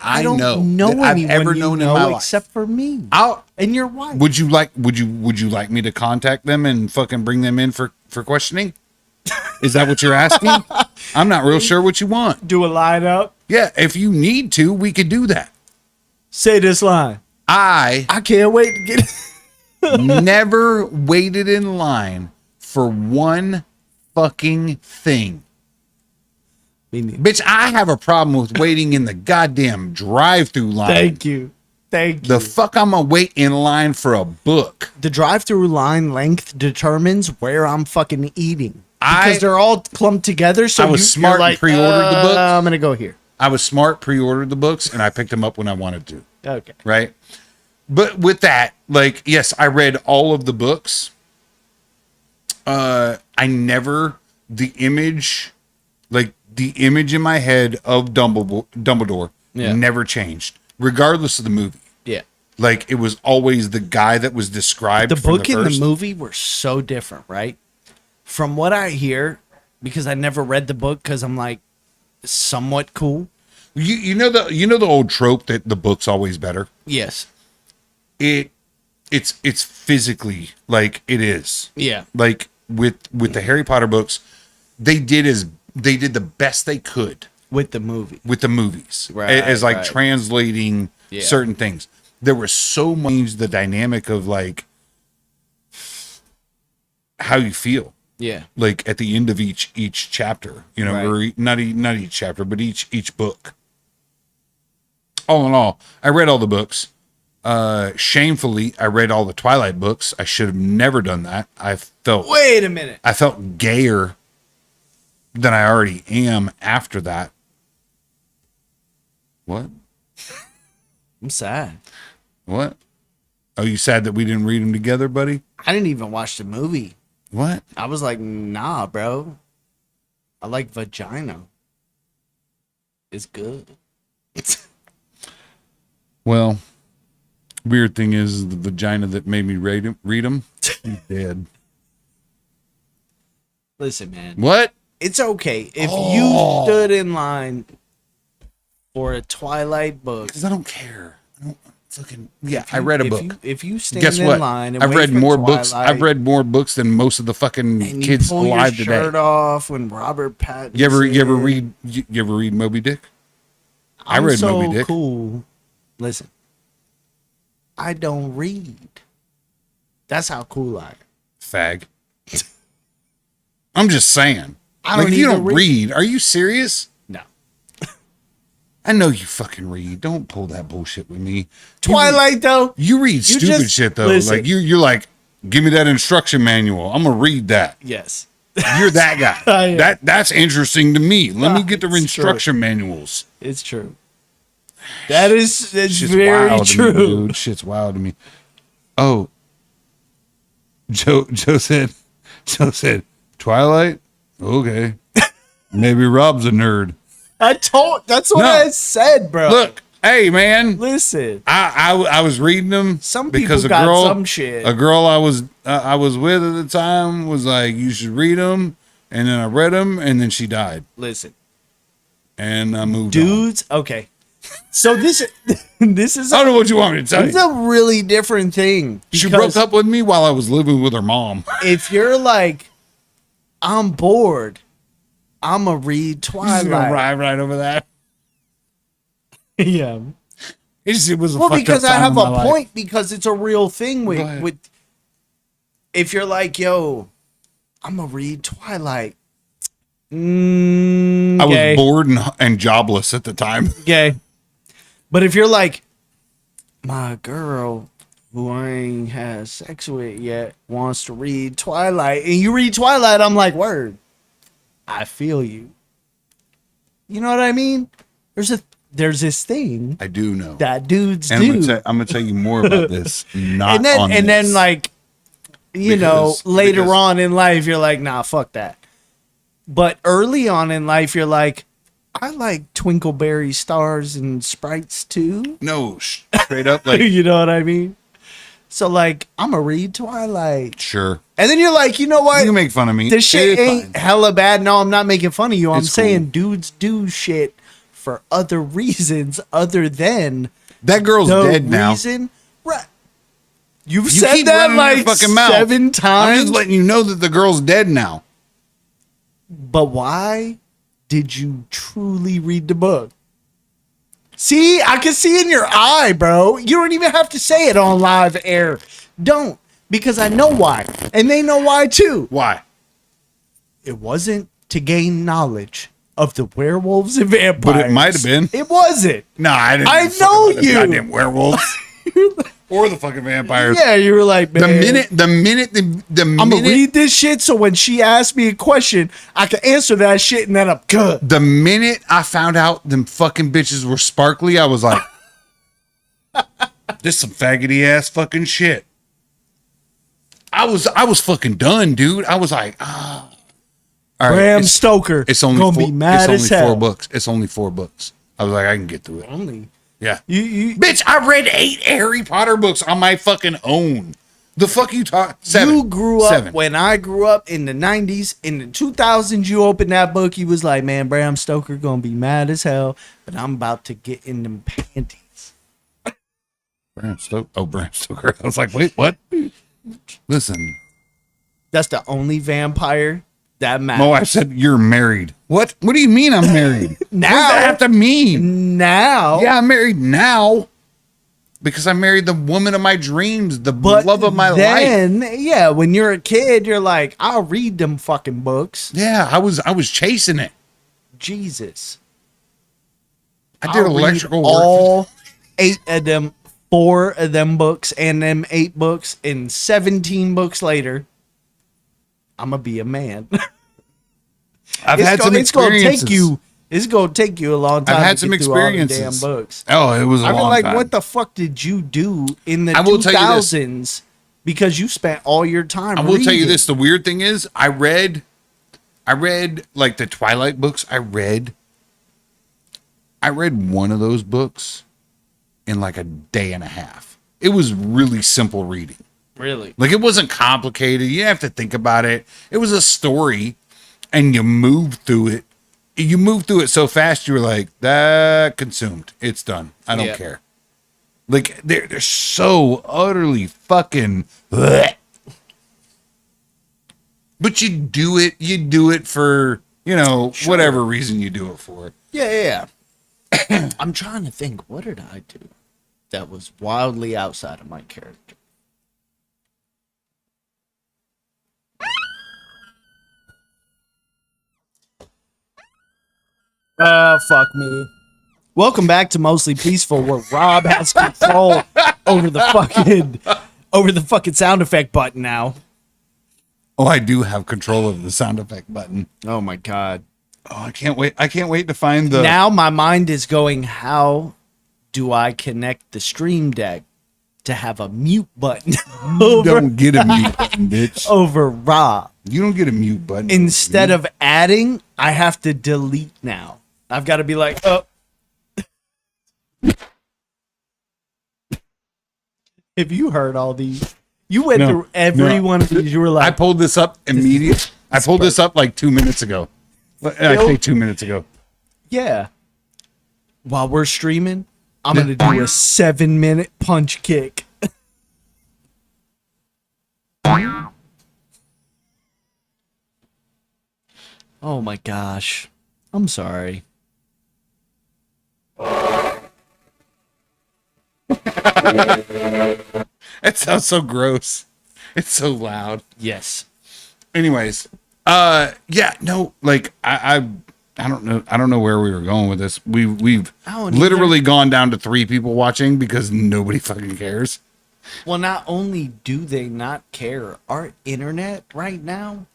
I don't know know that I've anyone ever you known in know my life. except for me and your wife. Would you like me to contact them and fucking bring them in for questioning? Is that what you're asking? I'm not real sure what you want. Do a line up. Yeah, if you need to, we could do that. Say this line. I can't wait to get it. never waited in line for one fucking thing. Bitch, I have a problem with waiting in the goddamn drive-through line. Thank you. The fuck I'm gonna wait in line for a book. The drive-through line length determines where I'm fucking eating. I- Because they're all clumped together. So I was you're smart and like, pre-ordered the book. I'm gonna go here. I was smart, pre-ordered the books, and I picked them up when I wanted to. Okay. Right? But with that, like, yes, I read all of the books. The image in my head of Dumbledore Yeah. never changed, regardless of the movie. Yeah. Like, it was always the guy that was described. The from book and first. the movie were so different, right? From what I hear, because I never read the book, because I'm like somewhat cool. You know the old trope that the book's always better. Yes. It's physically like it is. Yeah. Like with the Harry Potter books, they did the best they could With the movie. with the movies, Right, as like right. translating Yeah. certain things. There was so much the dynamic of like how you feel, Yeah. like at the end of each chapter, you know, Right. or not each chapter, but each book. All in all, I read all the books. Shamefully, I read all the Twilight books. I should have never done that. Wait a minute. I felt gayer than I already am after that. What? I'm sad. What? Oh, you sad that we didn't read them together, buddy? I didn't even watch the movie. What? I was like, nah, bro. I like vagina. It's good. Well, weird thing is the vagina that made me read them. He's dead. Listen, man. What? It's okay if you stood in line for a Twilight book. Because I don't care. I read a book. If you stand Guess in what? line and I've wait read for more Twilight, books. I've read more books than most of the fucking and kids you pull alive your today. shirt off when Robert Pattinson. You ever read Moby Dick? I read so Moby Dick. Cool. Listen, I don't read. That's how cool I am. Fag. I'm just saying. I don't like, if you even don't read, are you serious? No. I know you fucking read. Don't pull that bullshit with me. Twilight, though. You read stupid shit though. Listen. Like you're like, give me that instruction manual. I'm gonna read that. Yes. You're that guy. That's interesting to me. Let me get the It's instruction manuals. It's true. It's Shit's very wild true. To me, dude. Shit's wild to me. Oh, Joe said, Twilight? Okay. Maybe Rob's a nerd. That's what I said, bro. Look, hey man. Listen. I was reading them. Some because people got some shit. A girl I was with at the time was like, you should read them. And then I read them and then she died. Listen. And I moved Dudes, on. okay. So this is I don't know what you want me to tell you. It's a really different thing. She broke up with me while I was living with her mom. If you're like, I'm bored, I'm going to read Twilight. Right over that. Yeah. It was a well, fucked because up I time have in a my point life. because it's a real thing with if you're like, yo, I'm going to read Twilight. I was bored and jobless at the time. Okay. But if you're like, my girl who I ain't had sex with yet wants to read Twilight, and you read Twilight, I'm like, word. I feel you. You know what I mean? There's this thing. I do know that dudes and do. I'm gonna tell you more about this. Not then like, later on in life, you're like, nah, fuck that. But early on in life, you're like, I like Twinkleberry stars and sprites too. No, straight up, like you know what I mean. So like, I'm gonna read Twilight. Sure. And then you're like, you know what? You can make fun of me. This shit ain't hella bad. No, I'm not making fun of you. I'm saying dudes do shit for other reasons other than that girl's dead now. Right. You've said that like fucking mouth. 7 times. I'm just letting you know that the girl's dead now. But why did you truly read the book? See, I can see in your eye, bro. You don't even have to say it on live air. Don't, because I know why. And they know why too. Why? It wasn't to gain knowledge of the werewolves and vampires. But it might have been. It wasn't. No, I didn't. I know you. Goddamn werewolves. Or the fucking vampires. Yeah, you were like, man. The minute I'm gonna read this shit so when she asks me a question, I can answer that shit and then I'm good. The minute I found out them fucking bitches were sparkly, I was like, this some faggoty ass fucking shit. I was fucking done, dude. I was like, ah. All right, Bram Stoker. It's only gonna four, be mad it's as only hell. 4 books. It's only 4 books. I was like, I can get through it. Only. Yeah. You Bitch, I read 8 Harry Potter books on my fucking own. The fuck you talk? 7. You grew up 7. when I grew up in the 90s. In the 2000s, you opened that book. You was like, man, Bram Stoker gonna be mad as hell, but I'm about to get in them panties. Bram Stoker. Oh, Bram Stoker. I was like, wait, what? Listen. That's the only vampire that matters. My wife said, you're married. What? What do you mean I'm married? Now. What does that have to mean? Now. Yeah, I'm married now. Because I married the woman of my dreams, the love of my life. Yeah, when you're a kid, you're like, I'll read them fucking books. Yeah, I was chasing it. Jesus. I did electrical work. All 8 of them, 4 of them books, and them 8 books, and 17 books later, I'm gonna be a man. I've had some experiences. It's gonna take you a long time. I've had to some get through all the experiences. damn books. Oh, it was a long like, time. what the fuck did you do in the I will tell you this. 2000s? Because you spent all your time. I will tell you reading. this. The weird thing is, I read like the Twilight books. I read I read one of those books in like a day and a half. It was really simple reading. Really? Like, it wasn't complicated. You didn't have to think about it. It was a story, and you moved through it. You moved through it so fast, you were like, that consumed. It's done. I don't care. Like, they're so utterly fucking... bleh. But you do it for, whatever reason you do it for. Yeah. I'm trying to think, what did I do that was wildly outside of my character? Fuck me. Welcome back to Mostly Peaceful, where Rob has control over the fucking sound effect button now. Oh, I do have control of the sound effect button. Oh my god. Oh, I can't wait. I can't wait to find the... Now my mind is going, how do I connect the Stream Deck to have a mute button? You don't get a mute button, bitch. Over Rob. You don't get a mute button. Instead of adding, I have to delete now. I've got to be like, oh. If you heard all these, you went through every one of these. You were like, I pulled this up immediately. I pulled this up like 2 minutes ago. Actually, 2 minutes ago. Yeah. While we're streaming, I'm going to do a 7-minute punch kick. Oh my gosh. I'm sorry. It sounds so gross. It's so loud. Yes. Anyways, like I don't know where we were going with this. We've literally gone down to 3 people watching because nobody fucking cares. Well, not only do they not care, our internet right now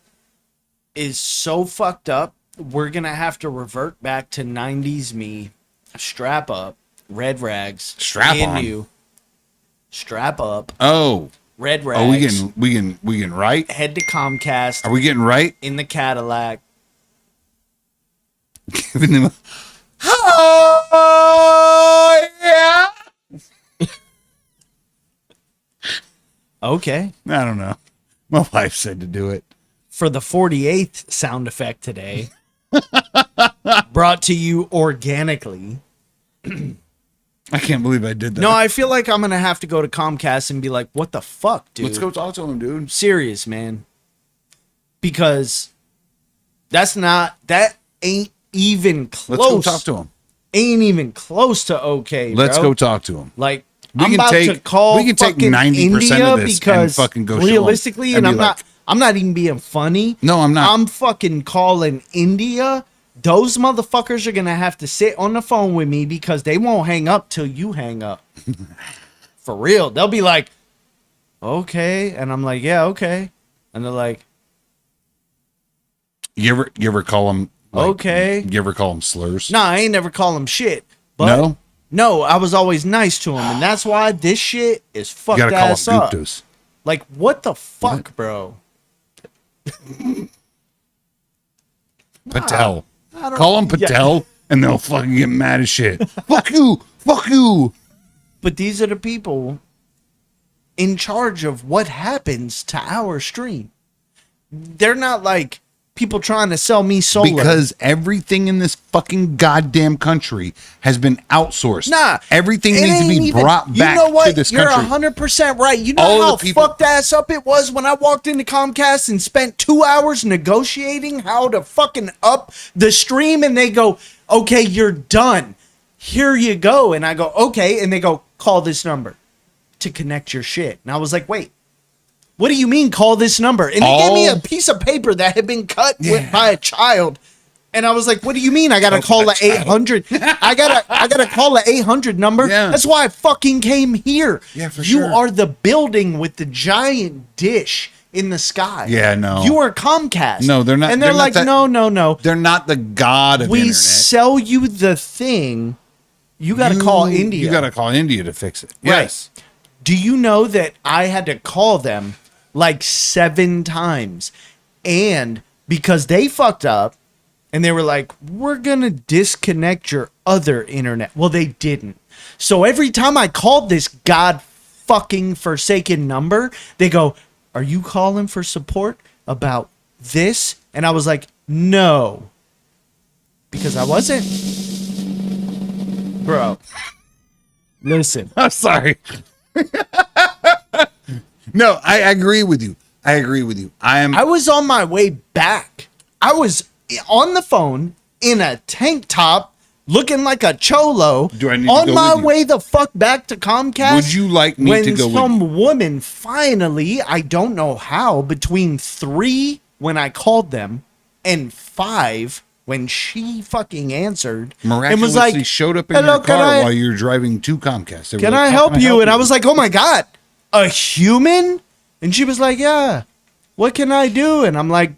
is so fucked up. We're gonna have to revert back to 90s me. Strap up, red rags. Strap on. You. Strap up. Oh. Red rags. Oh, we getting right? Head to Comcast. Are we getting right? In the Cadillac. Giving them oh yeah. Okay. I don't know. My wife said to do it. For the 48th sound effect today, brought to you organically. I can't believe I did that. No, I feel like I'm going to have to go to Comcast and be like, what the fuck, dude? Let's go talk to him, dude. Serious, man. Because that ain't even close. Let's go talk to him. Ain't even close to okay, Let's bro. go talk to him. Like, we I'm can about take, to call we can take fucking 90% India of this because and fucking go realistically, and and I'm not even being funny. No, I'm not. I'm fucking calling India. Those motherfuckers are gonna have to sit on the phone with me because they won't hang up till you hang up. For real. They'll be like, okay. And I'm like, yeah, okay. And they're like, You ever call them okay. You ever call them slurs? Nah, I ain't never call them shit. But no, I was always nice to them, and that's why this shit is fucked ass up. Guptas. Like, what the fuck, bro? Patel. Call him Patel, and they'll fucking get mad as shit. Fuck you. But these are the people in charge of what happens to our stream. They're not like people trying to sell me solar. Because everything in this fucking goddamn country has been outsourced. Nah. Everything needs to be brought back to this country. You're 100% right. You know how fucked ass up it was when I walked into Comcast and spent 2 hours negotiating how to fucking up the stream, and they go, okay, you're done. Here you go. And I go, okay. And they go, call this number to connect your shit. And I was like, wait. What do you mean call this number? And they gave me a piece of paper that had been cut by a child. And I was like, what do you mean I got to call the 800? I got to call the 800 number. Yeah. That's why I fucking came here. Yeah, for you sure. are the building with the giant dish in the sky. Yeah, no. You are Comcast. No, they're not. And they're like, no. They're not the god of we internet. sell you the thing. You got to call India. You got to call India to fix it. Yes. Right. Do you know that I had to call them like 7 times? And because they fucked up, And they were like, we're going to disconnect your other internet. Well, they didn't. So every time I called this god fucking forsaken number, they go, are you calling for support about this? And I was like, no. Because I wasn't. Bro. Listen. I'm sorry. No, I agree with you. I was on my way back. I was on the phone in a tank top, looking like a cholo. Do I need to on go my with you? way the fuck back to Comcast? Would you like me to go with you? When some woman finally, I don't know how, between 3 when I called them and 5 when she fucking answered, Miraculously and was like, showed up in "Hello, your car can I- while you're driving to Comcast. They were Can like, I "How help can you?" And I was like, oh my God, a human? And she was like, yeah, what can I do? And I'm like,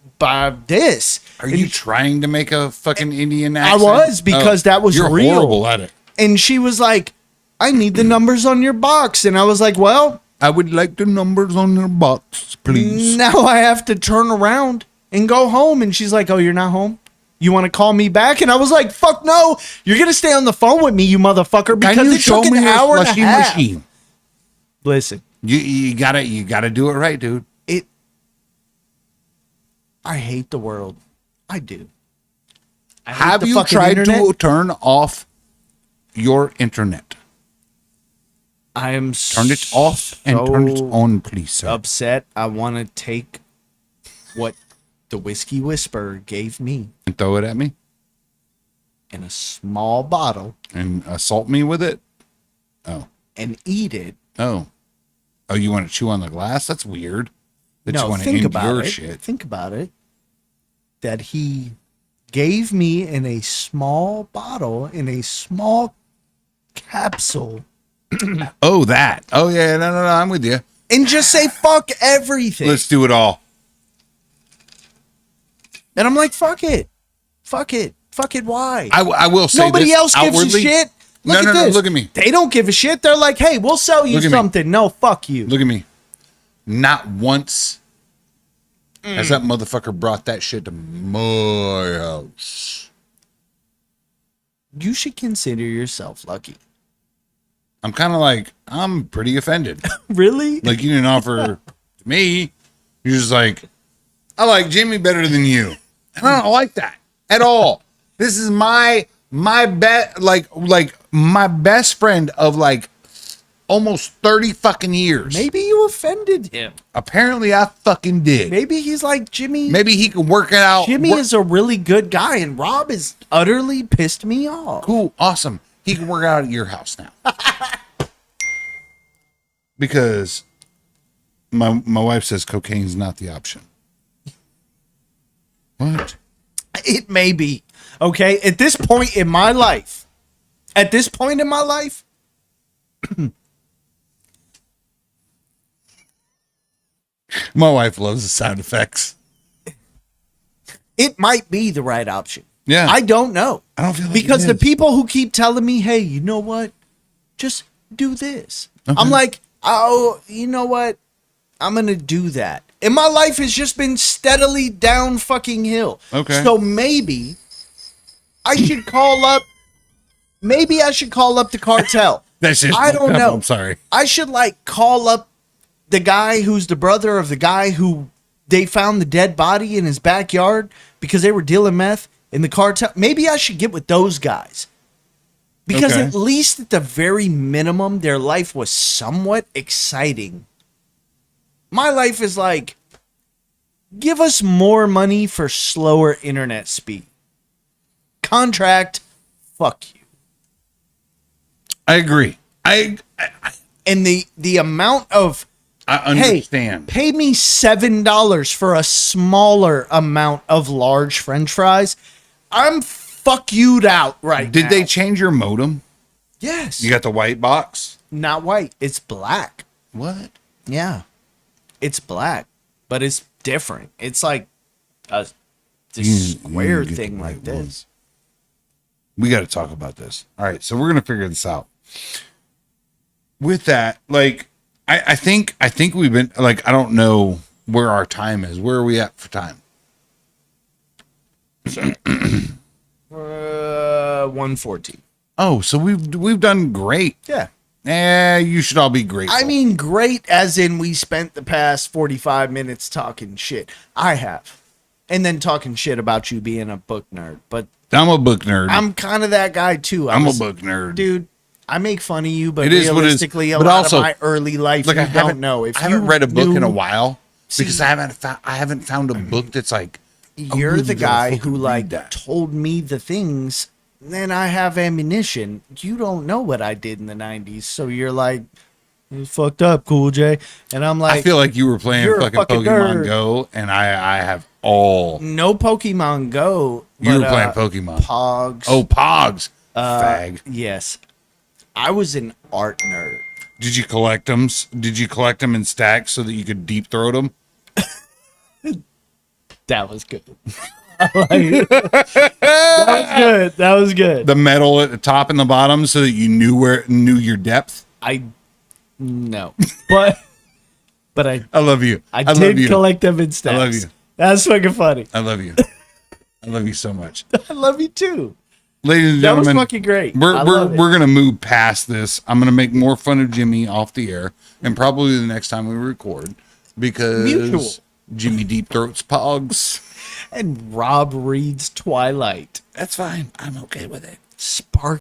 this. Are And you trying to make a fucking Indian I accent? was, because that was you're real. horrible at it. And she was like, I need the numbers on your box. And I was like, well, I would like the numbers on your box, please. now I have to turn around and go home. And she's like, oh, you're not home? You want to call me back? And I was like, fuck no. You're going to stay on the phone with me, you motherfucker, because Can you it show took an me your hour and a slushy half. machine? Listen, You gotta do it right, dude. I hate the world. I do. I hate Have the you fucking tried internet. to turn off your internet? I am Turn it off and turn it on, please, sir. upset. I want to take what the Whiskey Whisperer gave me And throw it at me in a small bottle and assault me with it. Oh, and eat it. oh, you want to chew on the glass? That's weird. That you No, want to think about endure it. shit. Think about it. That he gave me in a small bottle, in a small capsule, Oh, that. Oh, yeah. No. I'm with you. and just say fuck everything. Let's do it all. And I'm like, fuck it. Fuck it. Fuck it. Why? I will say Nobody this else gives outwardly. a shit. Look No, at no, this. look at me. They don't give a shit. They're like, hey, we'll sell you Look at me. something. No, fuck you. Look at me. Not once has that motherfucker brought that shit to my house. You should consider yourself lucky. I'm kind of like, I'm pretty offended. Really? Like, you didn't offer to me. You're just like, I like Jimmy better than you. And I don't like that at all. This is my bet, like my best friend of like almost 30 fucking years. Maybe you offended him. Apparently I fucking did. Maybe he's like, Jimmy. Maybe he can work it out. Jimmy is a really good guy, and Rob is utterly pissed me off. Cool, awesome. He can work out at your house now. Because my wife says cocaine's not the option. What? It may be. Okay? At this point in my life, My wife loves the sound effects. it might be the right option. Yeah. I don't know. I don't feel like because it the is. people who keep telling me, hey, you know what? Just do this. Okay. I'm like, oh, you know what? I'm going to do that. And my life has just been steadily down fucking hill. Okay. So maybe I should call up the cartel. That's just I don't know. I'm sorry. I should like call up the guy who's the brother of the guy who they found the dead body in his backyard because they were dealing meth in the cartel. Maybe I should get with those guys. Because Okay. at least at the very minimum, their life was somewhat exciting. My life is like, give us more money for slower internet speed. Contract, fuck you. I agree. I And the amount of, understand. hey, pay me $7 for a smaller amount of large French fries. I'm fuck you'd out right now. Did they change your modem? Yes. You got the white box? Not white. It's black. What? Yeah. It's black, but it's different. It's like a square get thing the like right this. We got to talk about this. All right, so we're gonna figure this out. With that, like, I think we've been like, I don't know where our time is. Where are we at for time? 114. Oh, so we've done great. Yeah. You should all be grateful. I mean, great as in we spent the past 45 minutes talking shit. I have. And then talking shit about you being a book nerd. But I'm a book nerd. I'm kind of that guy, too. I'm a book nerd. Dude, I make fun of you, but it is realistically, a lot also, of my early life, like, you I don't know. If I haven't you read a book knew, in a while because I haven't found a book that's like, you're really the guy who, read like, that. told me the things. Then I have ammunition. You don't know what I did in the 90s. So you're like, you fucked up, Cool J. And I'm like, I feel like you were playing you're a fucking fucking Pokemon nerd. Go, and I have all. No Pokemon Go. You were but, playing Pokemon. Pogs. Oh, Pogs. Fag. Yes. I was an art nerd. Did you collect them? Did you collect them in stacks so that you could deep throat them? That was good. That was good. The metal at the top and the bottom so that you knew your depth. No. But I love you. I love did you. collect them in stacks. I love you. That's fucking funny. I love you. I love you so much. I love you too. Ladies and That was gentlemen, fucking great. We're gonna move past this. I'm gonna make more fun of Jimmy off the air, and probably the next time we record, because Mutual. Jimmy deep throats Pogs. And Rob reads Twilight. That's fine. I'm okay with it. Spark.